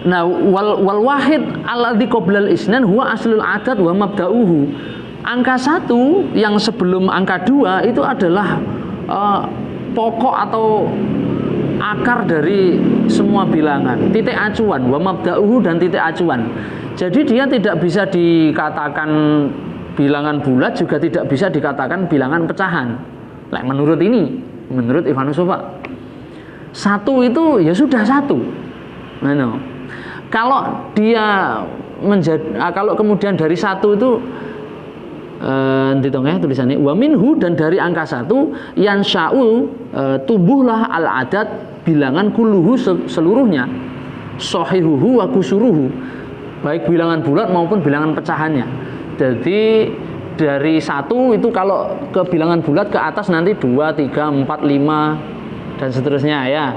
Nah wal wahid alladzi qoblal isnan huwa aslul adad wa mabda'uhu. Angka 1 yang sebelum angka 2 itu adalah pokok atau akar dari semua bilangan, titik acuan, wa mabda'uhu dan titik acuan. Jadi dia tidak bisa dikatakan bilangan bulat, juga tidak bisa dikatakan bilangan pecahan. Menurut Ivanus Pak, 1 itu ya sudah 1. Nah, kalau dia kalau kemudian dari 1 itu tulisannya wa minhu, dan dari angka 1 yansha'u tumbuhlah al-adad bilangan kulluhu seluruhnya, shahihuhu wa kusuruhu, baik bilangan bulat maupun bilangan pecahannya. Jadi dari 1 itu kalau ke bilangan bulat ke atas nanti 2, 3, 4, 5 dan seterusnya ya.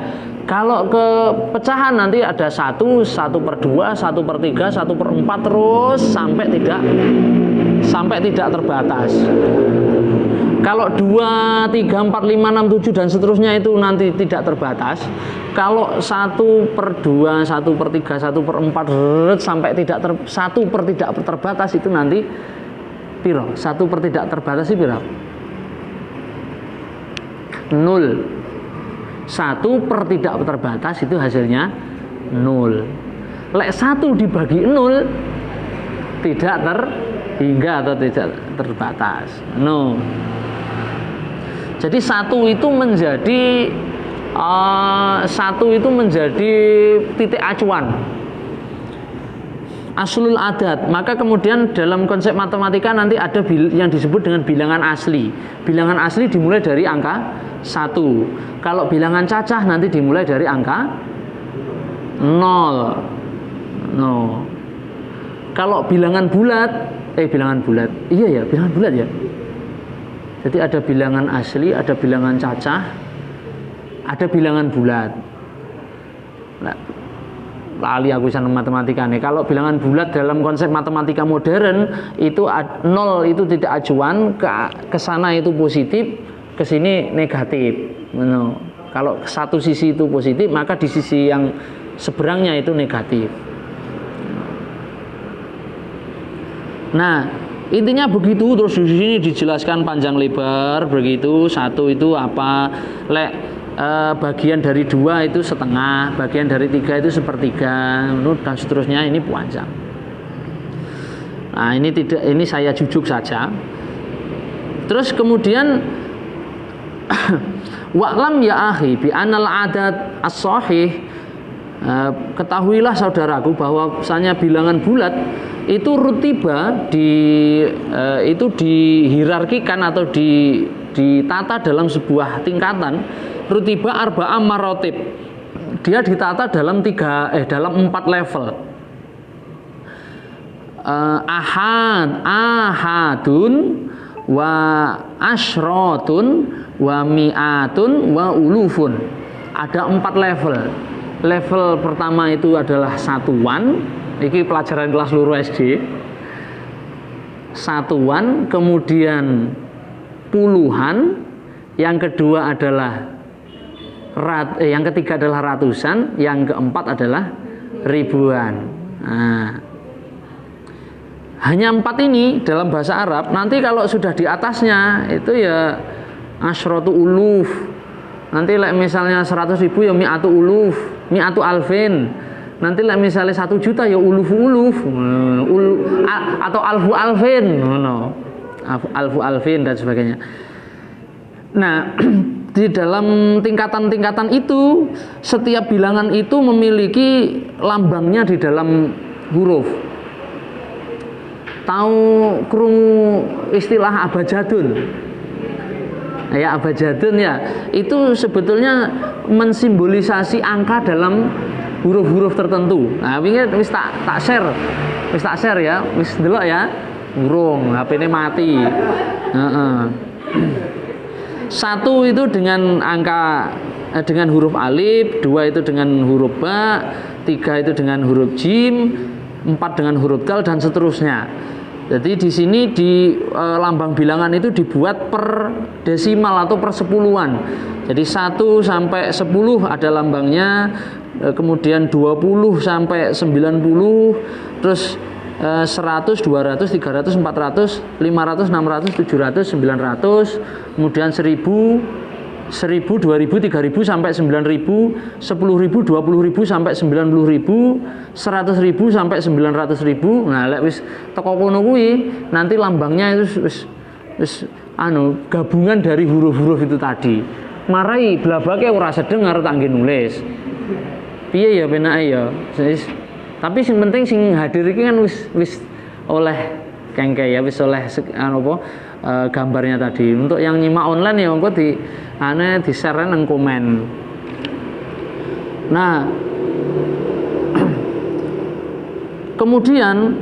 Kalau ke pecahan nanti ada 1, 1/2, 1/3, 1/4 terus sampai tidak terbatas. Kalau 2, 3, 4, 5, 6, 7 dan seterusnya itu nanti tidak terbatas. Kalau 1/2, 1/3, 1/4 sampai tidak 1/tidak terbatas itu nanti piro? 1/tidak terbatas itu piro? 0. 1/tidak terbatas itu hasilnya 0. Lek 1 dibagi 0 tidak terhingga atau tidak terbatas. No. Jadi 1 itu menjadi titik acuan. aslul adat. Maka kemudian dalam konsep matematika nanti ada yang disebut dengan bilangan asli. Bilangan asli dimulai dari angka 1. Kalau bilangan cacah nanti dimulai dari angka 0. No. Kalau bilangan bulat, bilangan bulat. Iya ya, bilangan bulat ya. Jadi ada bilangan asli, ada bilangan cacah, ada bilangan bulat. Nah, lali aku sana matematika nih. Kalau bilangan bulat dalam konsep matematika modern itu 0 itu tidak acuan, ke sana itu positif, ke sini negatif. No. Kalau satu sisi itu positif, maka di sisi yang seberangnya itu negatif. Nah, intinya begitu. Terus di sini dijelaskan panjang lebar begitu. 1 itu apa? Bagian dari 2 itu setengah, bagian dari 3 itu sepertiga, dan seterusnya. Ini panjang. Nah, ini saya jujuk saja. Terus kemudian wa'lam ya akhi bi anal adat as-sahih, ketahuilah saudaraku bahwasanya bilangan bulat itu rutiba itu dihierarkikan atau ditata dalam sebuah tingkatan. Rutiba arba'ah marotib. Dia ditata dalam 4 level. Ahadun wa asyrotun wa mi'atun wa ulufun. Ada 4 level. Level pertama itu adalah satuan. Ini pelajaran kelas loro SD. Satuan, kemudian puluhan, yang kedua adalah yang ketiga adalah ratusan, yang keempat adalah ribuan. Nah, hanya 4 ini dalam bahasa Arab. Nanti kalau sudah di atasnya itu ya asyratu uluf. Nanti misalnya 100.000 ya mi'atu uluf, mi'atu alfin. Nanti misalnya 1 juta ya uluf atau alfu alfin, alfu alfin dan sebagainya. Nah, di dalam tingkatan-tingkatan itu setiap bilangan itu memiliki lambangnya di dalam huruf. Tahu krungu istilah abajadun? Ya, abajadun ya. Itu sebetulnya mensimbolisasi angka dalam huruf-huruf tertentu. Nah, wingi wis tak share. Wis tak share ya. Wis delok ya. Urung, HP-ne mati. Heeh. 1 itu dengan angka dengan huruf alif, 2 itu dengan huruf ba, 3 itu dengan huruf jim, 4 dengan huruf dal dan seterusnya. Jadi di sini di lambang bilangan itu dibuat per desimal atau per sepuluhan. Jadi 1 sampai 10 ada lambangnya, kemudian 20 sampai 90, terus 100, 200, 300, 400, 500, 600, 700, 900, kemudian 1000, 1000, 2000, 3000 sampai 9000, 10.000, 20.000 sampai 90.000, 100.000 sampai 900.000. Nah, lek wis teko kono kuwi nanti lambangnya itu wis gabungan dari huruf-huruf itu tadi. Marai blabake ora sedeng arep tangge nulis. Piye ya penake ya. Tapi sing penting sing hadir iki kan wis oleh kengke ya, wis oleh gambarnya tadi. Untuk yang nyimak online ya engko di share nang komen. Nah, kemudian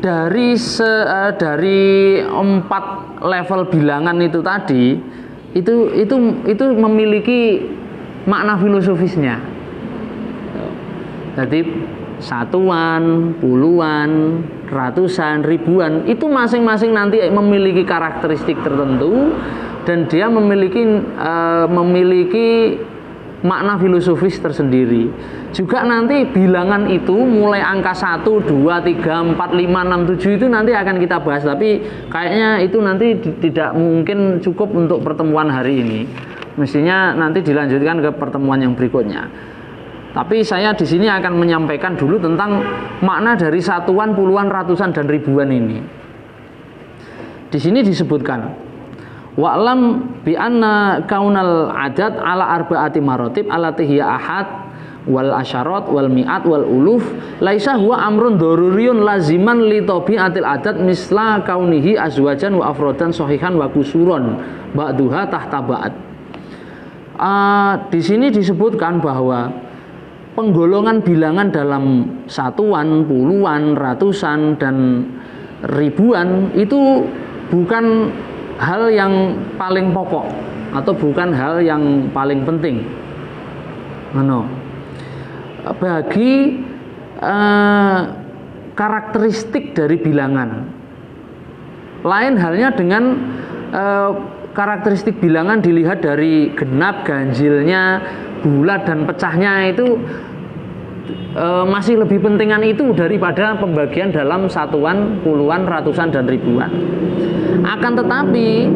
dari 4 level bilangan itu tadi itu memiliki makna filosofisnya. Jadi satuan, puluhan, ratusan, ribuan itu masing-masing nanti memiliki karakteristik tertentu dan dia memiliki makna filosofis tersendiri. Juga nanti bilangan itu mulai angka 1, 2, 3, 4, 5, 6, 7 itu nanti akan kita bahas, tapi kayaknya itu nanti tidak mungkin cukup untuk pertemuan hari ini. Mestinya nanti dilanjutkan ke pertemuan yang berikutnya. Tapi saya di sini akan menyampaikan dulu tentang makna dari satuan, puluhan, ratusan dan ribuan ini. Di sini disebutkan wa'lam bi anna kaunal adat ala arba'ati marotib allati hiya ahad wal asyarat wal mi'at wal uluf laisa huwa amrun daruriyun laziman li tabiatil adat misla kaunihi azwajan wa afrodan sahihan wa kusuron ba'duha tahta ba'd. Di sini disebutkan bahwa penggolongan bilangan dalam satuan, puluhan, ratusan dan ribuan itu bukan hal yang paling pokok atau bukan hal yang paling penting. Bagi karakteristik dari bilangan. Lain halnya dengan karakteristik bilangan dilihat dari genap, ganjilnya, bulat dan pecahnya itu masih lebih pentingan itu daripada pembagian dalam satuan, puluhan, ratusan dan ribuan. Akan tetapi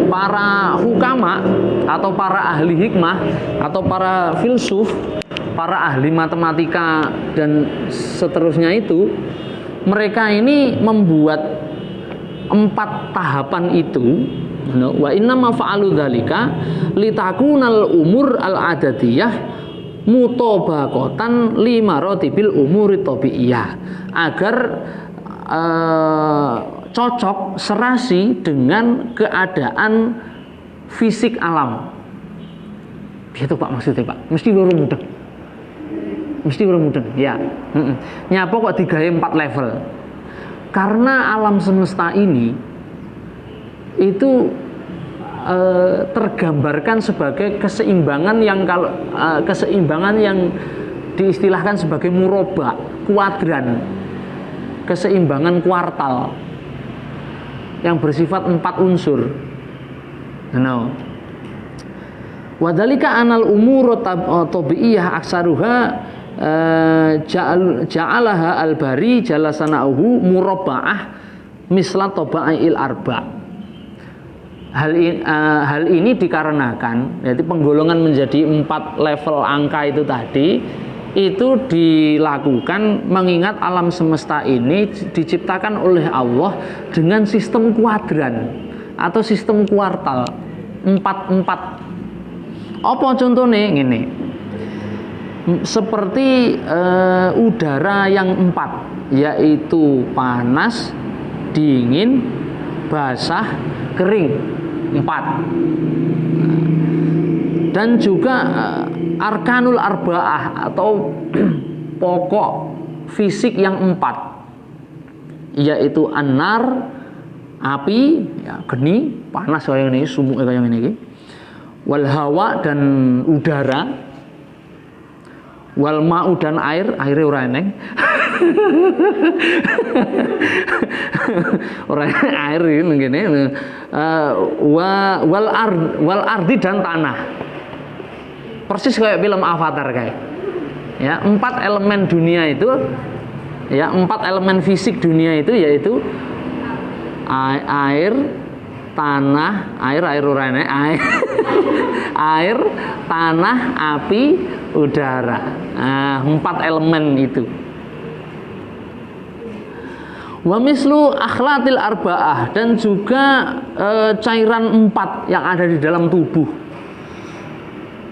para hukama atau para ahli hikmah atau para filsuf, para ahli matematika dan seterusnya itu, mereka ini membuat 4 tahapan itu. Wa inna ma fa'alu dzalika litakunal umur al-adadiyah mutabaqatan lima ratibil umuri tabi'iyah, agar cocok serasi dengan keadaan fisik alam. Gitu Pak maksudnya Pak. Mesti urung mudeng. Ya. Nyapa kok digawe 4 level? Karena alam semesta ini itu tergambarkan sebagai keseimbangan yang diistilahkan sebagai murabba, kuadran, keseimbangan kuartal yang bersifat 4 unsur. Wadhalika anal umur tabi'iyah aksaruha ja'alaha al-bari jalasana'uhu murabba'ah misla taba'il arba'. Hal ini dikarenakan yaitu penggolongan menjadi 4 level angka itu tadi itu dilakukan mengingat alam semesta ini diciptakan oleh Allah dengan sistem kuadran atau sistem kuartal 4. Apa contohnya ngene? Seperti udara yang 4, yaitu panas, dingin, basah, kering. 4. Dan juga arkanul arba'ah atau pokok fisik yang 4, yaitu anar, api, ya, geni, panas kayak ini, sumuk kayak ini, wal hawa dan udara, wal ma'u dan air ora eneng. Ora air ini ngene. Wal ardi dan tanah. Persis kayak film Avatar kayak. Ya, 4 elemen dunia itu, ya, 4 elemen fisik dunia itu yaitu air, tanah, air ora eneng, air, tanah, api, udara. 4 elemen itu. Wa mislu akhlatil arba'ah, dan juga cairan 4 yang ada di dalam tubuh.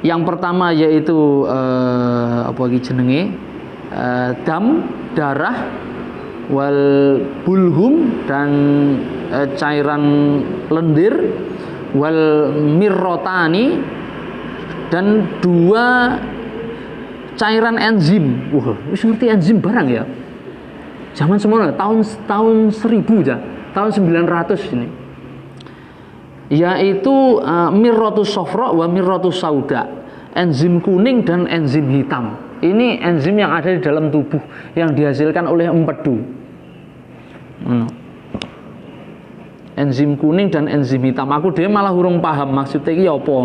Yang pertama yaitu apa lagi jenenge? Dam, darah, wal bulhum dan cairan lendir, wal mirrotani dan 2 cairan enzim. Wah, wis ngerti enzim barang ya. Zaman semono tahun 1000 ya, tahun 900 ini. Yaitu mirrotus sofra wa mirrotus sauda, enzim kuning dan enzim hitam. Ini enzim yang ada di dalam tubuh yang dihasilkan oleh empedu. Enzim kuning dan enzim hitam. Aku dia malah urung paham maksudnya iki apa.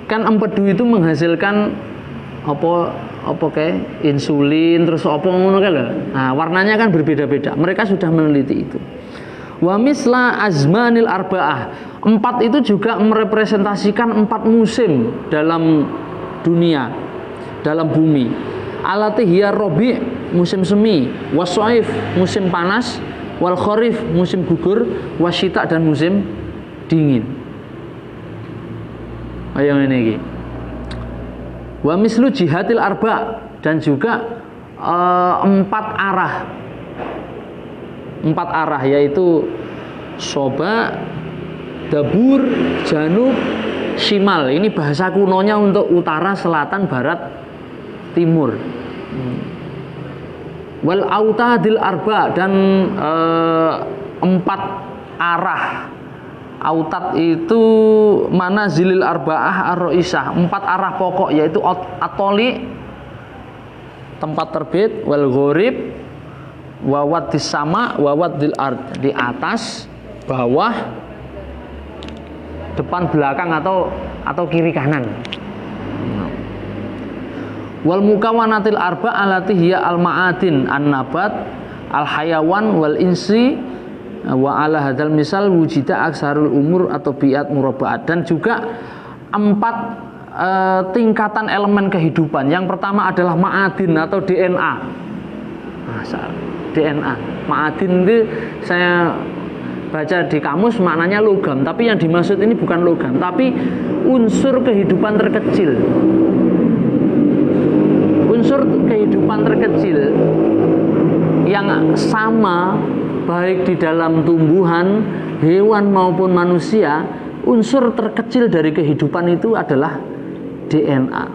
Kan empedu itu menghasilkan apa kayak insulin, terus apa ngono kan lho. Nah, warnanya kan berbeda-beda. Mereka sudah meneliti itu. Wa misla azmanil arba'ah. 4 itu juga merepresentasikan 4 musim dalam dunia, dalam bumi. Alati hiya rabi', musim semi, wasaif, musim panas, wal kharif, musim gugur, wasyita dan musim dingin. Ayo ngene iki. Wa mislu jihatil arba, dan juga 4 arah yaitu soba, dabur, janub, shimal. Ini bahasa kunonya untuk utara, selatan, barat, timur. Wal autadil arba, dan 4 arah. Autad itu manazilil arba'ah ar-ra'isah, 4 arah pokok, yaitu atoli, tempat terbit, wal ghorib, wawad dis sama, wawad dil ard, di atas, bawah, depan, belakang, atau kiri kanan. Wal mukawanatil arba alati hiya al ma'adin an nabat al hayawan wal insi wa ala hadal misal wujida aksarul umur atau biat murabaat, dan juga 4 tingkatan elemen kehidupan. Yang pertama adalah ma'adin atau DNA. DNA. Ma'adin itu saya baca di kamus maknanya logam, tapi yang dimaksud ini bukan logam, tapi unsur kehidupan terkecil. Unsur kehidupan terkecil yang sama baik di dalam tumbuhan, hewan maupun manusia. Unsur terkecil dari kehidupan itu adalah DNA.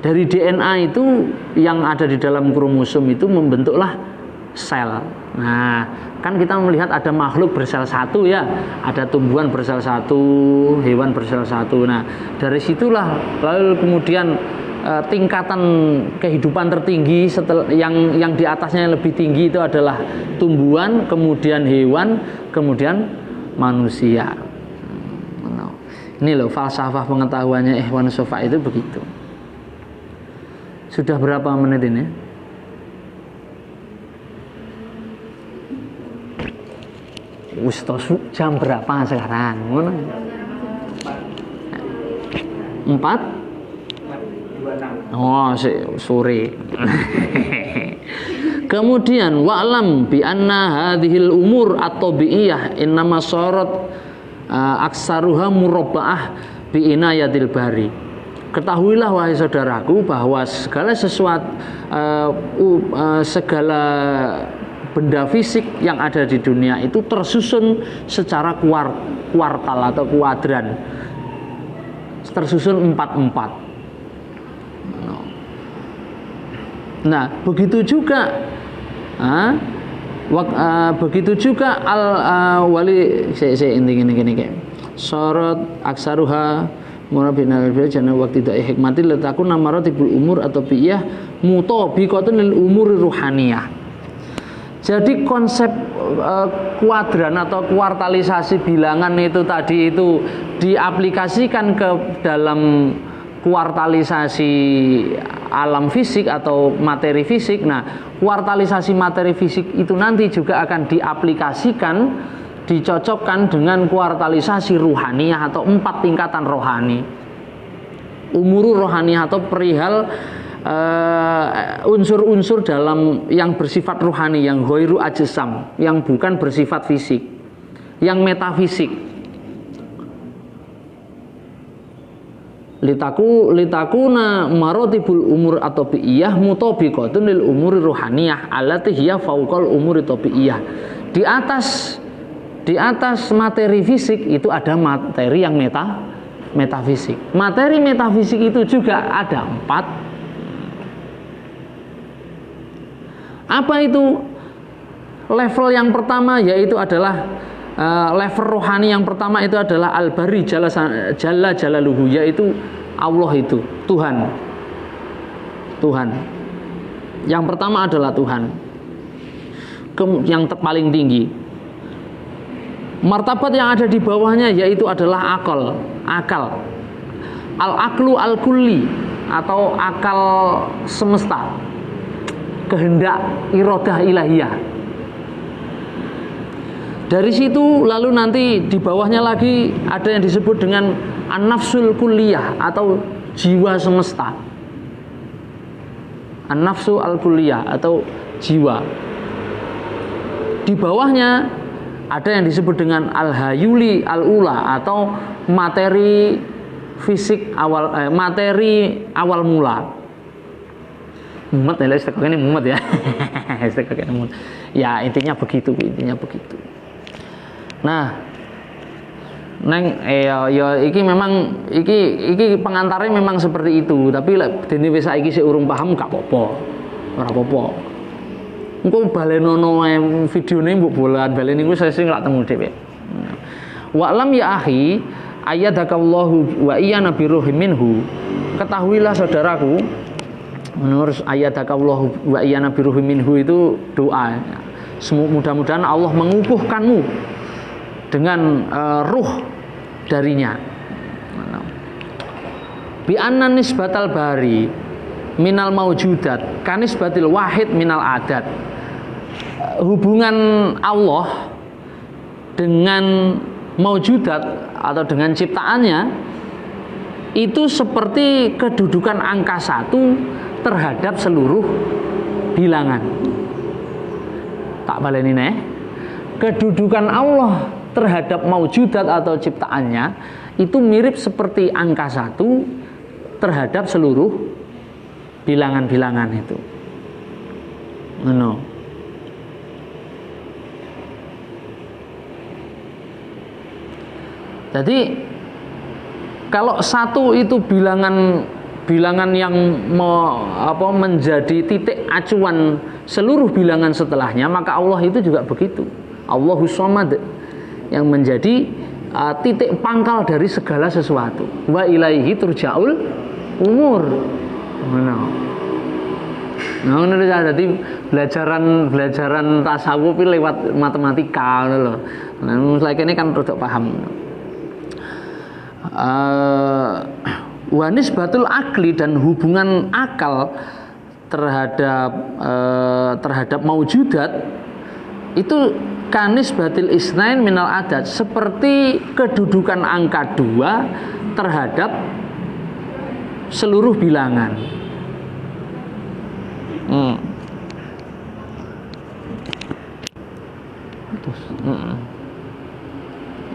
Dari DNA itu yang ada di dalam kromosom itu membentuklah sel. Nah, kan kita melihat ada makhluk bersel satu ya, ada tumbuhan bersel satu, hewan bersel satu. Nah, dari situlah lalu kemudian tingkatan kehidupan tertinggi setelah yang di atasnya yang lebih tinggi itu adalah tumbuhan, kemudian hewan, kemudian manusia. Ini loh falsafah pengetahuannya Ikhwan Sofa itu begitu. Sudah berapa menit ini? Ustaz, jam berapa sekarang? 4? Oh, sore. Kemudian wa'lam bi anna hadhil umur at-tabi'iyah innama sarat aksaruha murabba'ah bi inayatil bari. Ketahuilah wahai saudaraku bahwa segala sesuatu segala benda fisik yang ada di dunia itu tersusun secara kuartal atau kuadran. Tersusun 4-4. Nah, begitu juga begitu juga wali ini sorot aksaruha murabinal jana waktu tidak hikmati letakun namaratibul umur atau biyah mutabiqatun lil umur ruhaniyah. Jadi konsep kuadran atau kuartalisasi bilangan itu tadi itu diaplikasikan ke dalam kuartalisasi alam fisik atau materi fisik. Nah, kuartalisasi materi fisik itu nanti juga akan diaplikasikan, dicocokkan dengan kuartalisasi ruhaniyah atau 4 tingkatan rohani. Umur rohaniyah atau perihal unsur-unsur dalam yang bersifat ruhani, yang ghairu ajsam, yang bukan bersifat fisik, yang metafisik. Litakuna marotibul umur atau bi'iyah mutabiqatun lil umuri ruhaniyah allati hiya fauqal umuri tabi'iyah. Di atas materi fisik itu ada materi yang metafisik. Materi metafisik itu juga ada 4. Apa itu? Level yang pertama yaitu adalah level rohani yang pertama itu adalah al-bari jalla jalaluhu, yaitu Allah, itu Tuhan. Yang pertama adalah Tuhan, yang paling tinggi. Martabat yang ada di bawahnya yaitu adalah akal. Al-aqlu al-kulli atau akal semesta, kehendak iradah ilahiyah. Dari situ lalu nanti di bawahnya lagi ada yang disebut dengan an-nafsul kulliyah atau jiwa semesta. An-nafsu al-kulliyah atau jiwa. Di bawahnya ada yang disebut dengan al-hayuli al-ula atau materi fisik awal, materi awal mula. Mumet ya, ini mumet ya. Ya intinya begitu. Nah, iki memang iki pengantarnya memang seperti itu, tapi dene wis saiki sik urung paham gak apa-apa. Ora apa-apa. Engko balenono videone mbok baleni ku sesing lak temu dhewe. Wa'lam ya akhi ayyadakallahu wa iyana biruhim minhu. Ketahuilah saudaraku, menurut ayyadakallahu wa iyana biruhim minhu itu doa. Mudah-mudahan Allah mengukuhkanmu dengan ruh darinya. Bi anna nisbatal bari minal maujudat kanisbatil wahid minal adat. Hubungan Allah dengan maujudat atau dengan ciptaannya itu seperti kedudukan angka 1 terhadap seluruh bilangan. Tak baleni neh. Kedudukan Allah terhadap maujudat atau ciptaannya itu mirip seperti angka 1 terhadap seluruh bilangan-bilangan itu. No. Jadi kalau 1 itu bilangan yang menjadi titik acuan seluruh bilangan setelahnya, maka Allah itu juga begitu. Allahus Samad yang menjadi titik pangkal dari segala sesuatu. Wa ilaihi turja'ul umur. Nah, ini jadi belajaran tasawuf lewat matematika loh. Nah, misalnya ini kan rada paham. Wanisbatul akli dan hubungan akal terhadap maujudat itu kanisbatil isnain minal adat, seperti kedudukan angka 2 terhadap seluruh bilangan.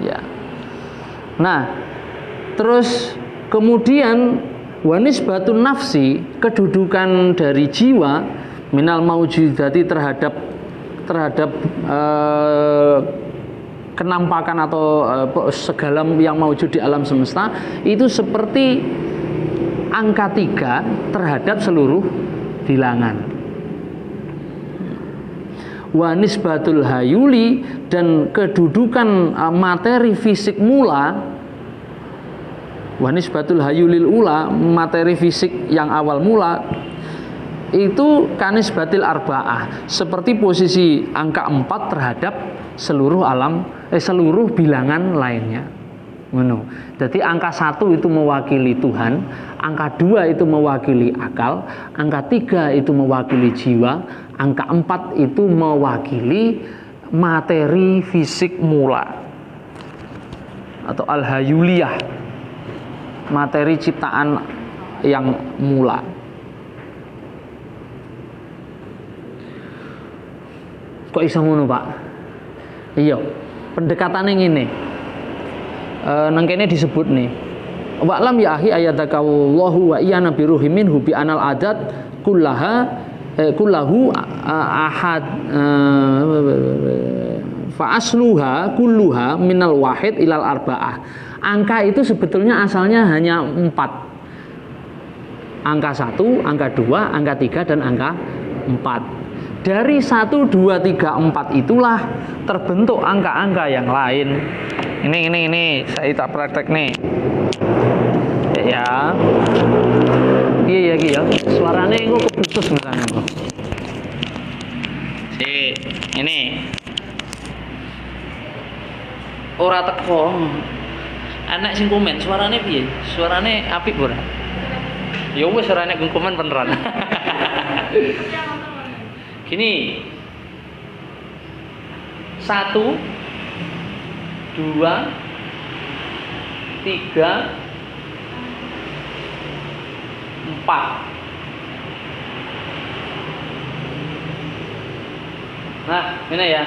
Ya. Nah, terus kemudian wanisbatun nafsi, kedudukan dari jiwa minal maujudati terhadap kenampakan atau segala yang maujud di alam semesta itu seperti angka 3 terhadap seluruh bilangan. Wanisbatul hayuli, dan kedudukan materi fisik mula, wanisbatul hayulil ula, materi fisik yang awal mula itu kanisbatil arba'ah, seperti posisi angka 4 terhadap seluruh bilangan lainnya. Jadi angka 1 itu mewakili Tuhan, angka 2 itu mewakili akal, angka 3 itu mewakili jiwa, angka 4 itu mewakili materi fisik mula atau al-hayuliyah, materi ciptaan yang mula. Kok iso ngono, Pak? Iya, pendekatannya ngene. Nang kene disebut nih. Wa'lam ya akhi ayyadakallahu wa iyana biruhi minhu bi anal adat kullahu ahad fa asluha kulluha minal wahid ilal arba'ah. Angka itu sebetulnya asalnya hanya 4. Angka 1, angka 2, angka 3 dan angka 4. Dari 1, 2, 3, 4 itulah terbentuk angka-angka yang lain. Ini saya tak praktek nih. Ya. Iya ya. Suaranya engko keputus misalnya. Ini. Ora teko. Anak sing komen suarane piye? Suarane apik ora? Ya wis ora nek komen beneran. Gini. 1 2 3 4. Nah, ini ya.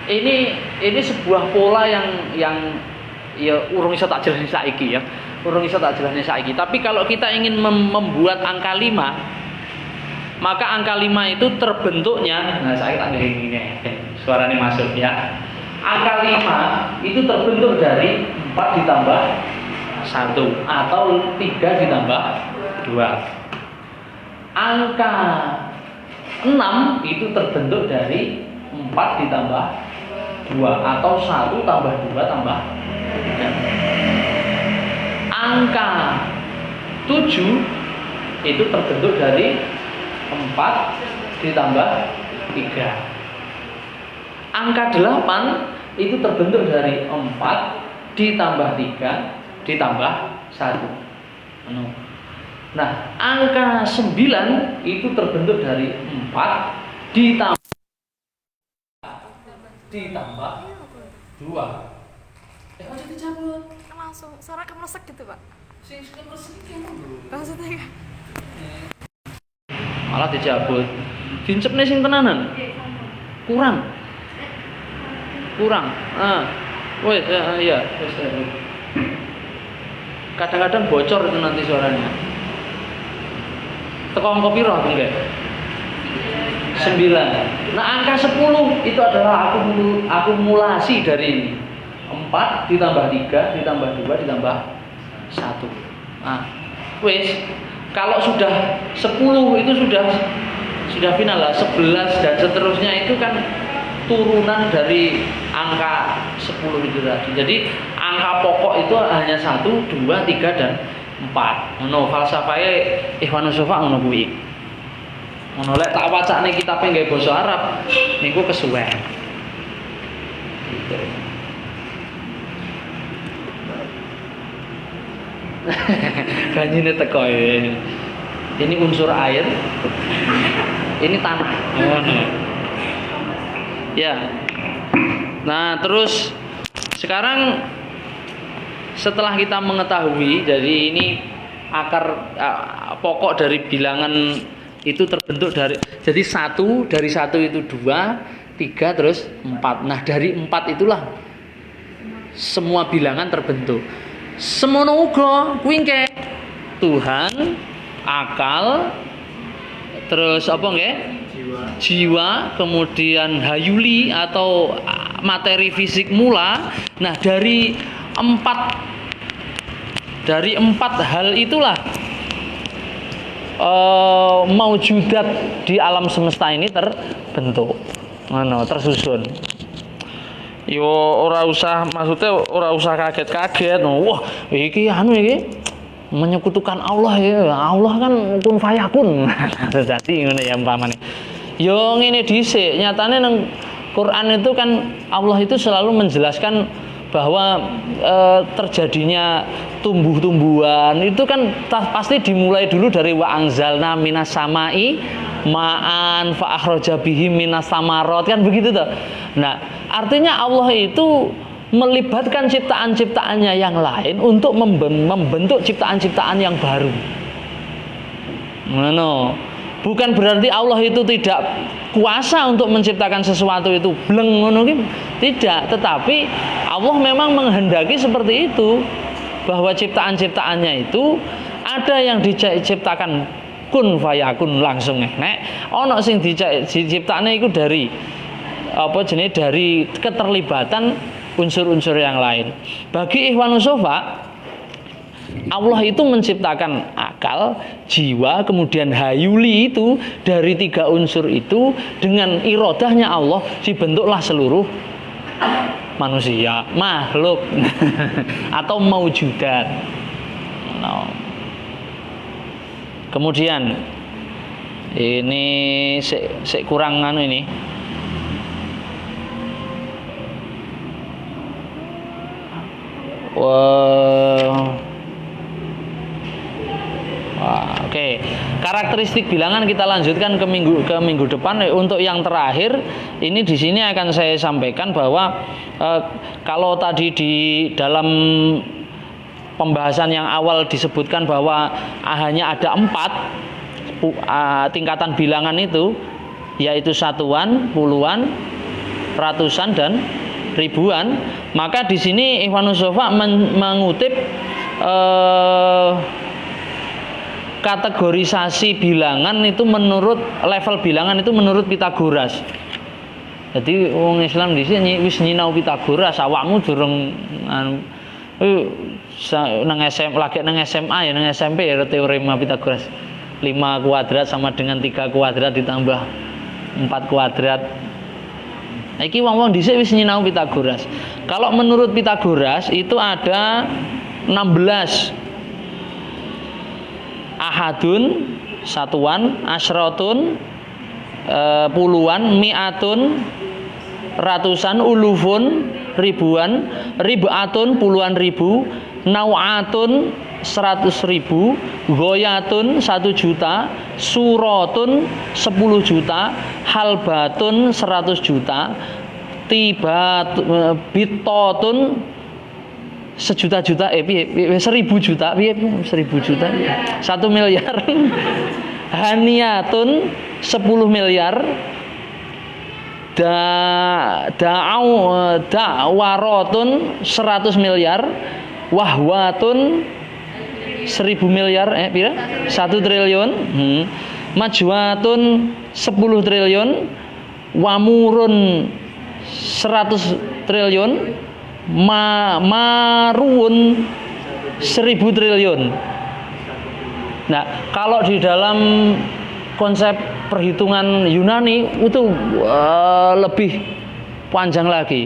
Ini sebuah pola yang ya urung iso tak jelasne saiki ya. Urung iso tak jelasne saiki. Tapi kalau kita ingin membuat angka 5, maka angka 5 itu terbentuknya, nah saya tak ngene suaranya masuk ya. Angka 5 itu terbentuk dari 4 ditambah 1 atau 3 ditambah 2. Angka 6 itu terbentuk dari 4 ditambah 2 atau 1 tambah 2 tambah 3. Angka 7 itu terbentuk dari 4 ditambah 3. Angka 8 itu terbentuk dari 4 ditambah 3 ditambah 1. Nah, angka 9 itu terbentuk dari 4 ditambah 2. Kok dicabut? Langsung suara kemeresek gitu, Pak. Sing kemeresek iki Maksudnya malah dicabut. Dincepne sing tenanan. Kurang. Wes iya, wes. Kadang-kadang bocor itu nanti suaranya. Teko angka piro aku nggih? 9. Nah, angka 10 itu adalah akumulasi dari ini. 4 ditambah 3 ditambah 2 ditambah 1. Nah, wes kalau sudah 10 itu sudah final lah. 11 dan seterusnya itu kan turunan dari angka 10 itu tadi. Jadi angka pokok itu hanya 1, 2, 3 dan 4. Ngono falsafahe Ikhwanus Shafaa ngono kuwi. Ngono lek tak wacane kitabe nggawe basa Arab niku kesuwen. Gitu. Ganjine teko ya. Ini unsur air. Ini tanah. Ngono. Ya. Nah, terus sekarang setelah kita mengetahui jadi ini akar pokok dari bilangan itu terbentuk dari jadi 1 dari 1 itu 2, 3 terus 4. Nah, dari 4 itulah semua bilangan terbentuk. Semono uga kuwi engke Tuhan, akal, terus apa nggih? Jiwa, kemudian hayuli atau materi fisik mula. Nah, dari 4 hal itulah maujudat di alam semesta ini terbentuk. Tersusun. Yo ora usah kaget-kaget. Wah, iki menyekutukan Allah ya. Allah kan kun fayakun. Dadi ngono ya umpamane. Yo ngene dhisik, nyatane nang Quran itu kan Allah itu selalu menjelaskan bahwa terjadinya tumbuh-tumbuhan itu kan pasti dimulai dulu dari wa anzalna minas samai ma'an fa akhraja bihi minas samarat, kan begitu toh. Nah, artinya Allah itu melibatkan ciptaan-ciptaannya yang lain untuk membentuk ciptaan-ciptaan yang baru. Bukan berarti Allah itu tidak kuasa untuk menciptakan sesuatu itu bleng ngono ki, tidak, tetapi Allah memang menghendaki seperti itu, bahwa ciptaan-ciptaannya itu ada yang diciptakan kun fayakun langsung nek ana sing diciptakne iku dari dari keterlibatan unsur-unsur yang lain. Bagi Ikhwanus Shafaa, Allah itu menciptakan akal, jiwa, kemudian hayuli itu dari 3 unsur itu dengan irodahnya Allah dibentuklah seluruh manusia, makhluk atau maujudat. Kemudian ini kurang ini. Oke. Karakteristik bilangan kita lanjutkan ke minggu depan. Untuk yang terakhir ini di sini akan saya sampaikan bahwa kalau tadi di dalam pembahasan yang awal disebutkan bahwa hanya ada 4 tingkatan bilangan itu, yaitu satuan, puluhan, ratusan dan ribuan, maka di sini Ikhwanus Shafaa mengutip kategorisasi bilangan itu menurut level bilangan itu menurut Pitagoras. Jadi wong Islam di sini wis nyinau Pitagoras, awakmu durung nang SM lagi nang SMA ya nang SMP ya teorema Pitagoras. 5 kuadrat sama dengan 3 kuadrat ditambah 4 kuadrat. Iki wong-wong dhisik wis nyinau Pitagoras. Kalau menurut Pitagoras itu ada 16 ahadun satuan, asratun puluhan, mi'atun ratusan, ulufun ribuan, ribu'atun puluhan ribu, nau'atun 100.000, goyatun 1 juta, surotun 10 juta, halbatun 100 juta, bitotun sejuta-juta, 1000 juta, 1000 juta, 1 miliar, haniyatun 10 miliar, da'warotun 100 miliar, wahwatun 1000 miliar, pira? 1 triliun, majwatun 10 triliun, wamurun 100 triliun, maruun 1000 triliun. Nah, kalau di dalam konsep perhitungan Yunani itu lebih panjang lagi.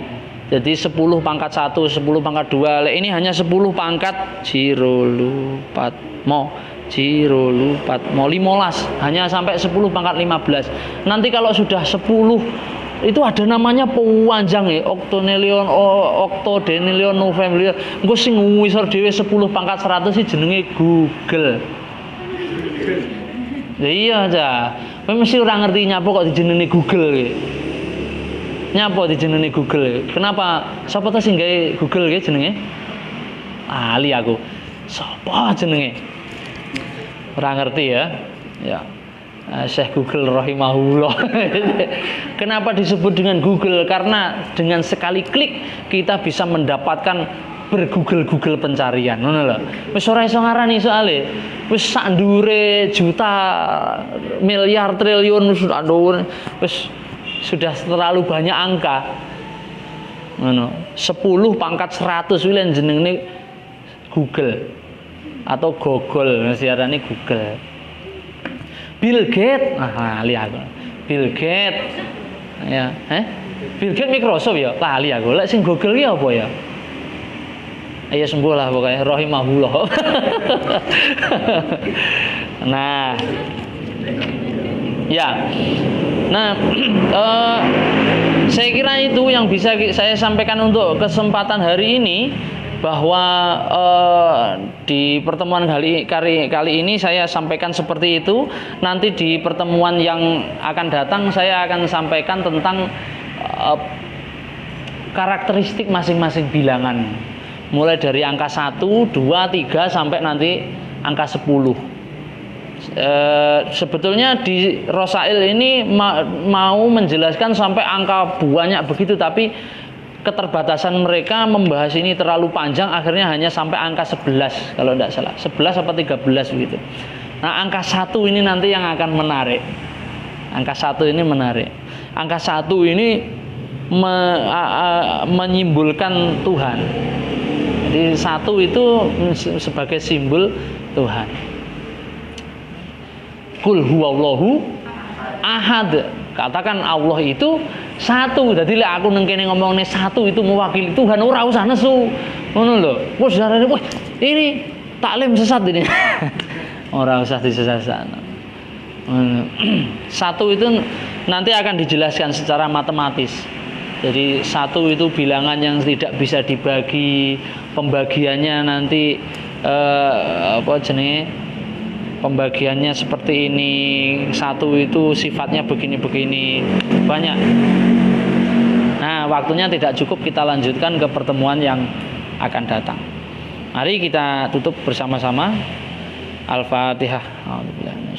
Jadi 10 pangkat 1, 10 pangkat 2. Ini hanya 10 pangkat jirolu patmo, jirolu patmo 15. Hanya sampai 10 pangkat 15. Nanti kalau sudah 10 itu ada namanya panjang ya, oktonelion, oktodenelion, novemelion. Engko sing ngisor dhewe 10 pangkat 100 sih jenenge Google. Iya aja. Kowe mesti ora ngerti nyapa kok dijenenge Google iki. Nyapa dijenenge Google. Kenapa? Sapa ta sing gawe Google iki jenenge? Ali aku. Sapa jenenge? Ora ngerti ya. Ya. Syekh Google rahimahullah. Kenapa disebut dengan Google? Karena dengan sekali klik kita bisa mendapatkan bergoogle pencarian, ngono lho. Wis ora iso ngarani soalé. Wis sak ndure juta, miliar, triliun wis sudah terlalu banyak angka. Ngono. 10 pangkat 100 kuwi jenenge Google atau Google, siarane Google. Bill Gates, lali aku. Bill Gates. Ya, Bill Gates Microsoft ya, lali aku. Lek sing Google ki apa ya? Ya sembuh lah pokoknya rahimahullah. Nah, ya. Nah, saya kira itu yang bisa saya sampaikan untuk kesempatan hari ini, bahwa di pertemuan kali ini saya sampaikan seperti itu. Nanti di pertemuan yang akan datang saya akan sampaikan tentang karakteristik masing-masing bilangan, mulai dari angka 1, 2, 3 sampai nanti angka 10. Sebetulnya di Rosail ini mau menjelaskan sampai angka banyak begitu, tapi keterbatasan mereka membahas ini terlalu panjang, akhirnya hanya sampai angka 11 kalau tidak salah, 11 atau 13 begitu. Nah, angka 1 ini nanti yang akan menarik. Angka 1 ini menarik. Angka 1 ini menyimbolkan Tuhan. Jadi 1 itu sebagai simbol Tuhan. Qul huwallahu ahad. Katakan Allah itu satu. Jadi lek aku nang kene ngomongne satu itu mewakili Tuhan, ora usah nesu. Ngono lho. Wes jarane wah ini taklim sesat ini. Ora usah disesatkan. Satu itu nanti akan dijelaskan secara matematis. Jadi satu itu bilangan yang tidak bisa dibagi, pembagiannya nanti pembagiannya seperti ini. Satu itu sifatnya begini-begini, banyak. Nah, waktunya tidak cukup, kita lanjutkan ke pertemuan yang akan datang. Mari kita tutup bersama-sama. Al-Fatihah.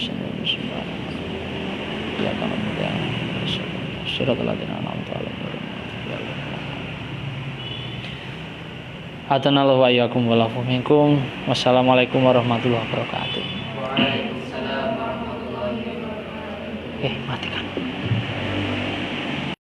Bismillahirrahmanirrahim. Hadanallahu wa iyyakum wa lafu minkum. Wassalamualaikum warahmatullahi wabarakatuh. Waalaikumsalam warahmatullahi wabarakatuh. Matikan.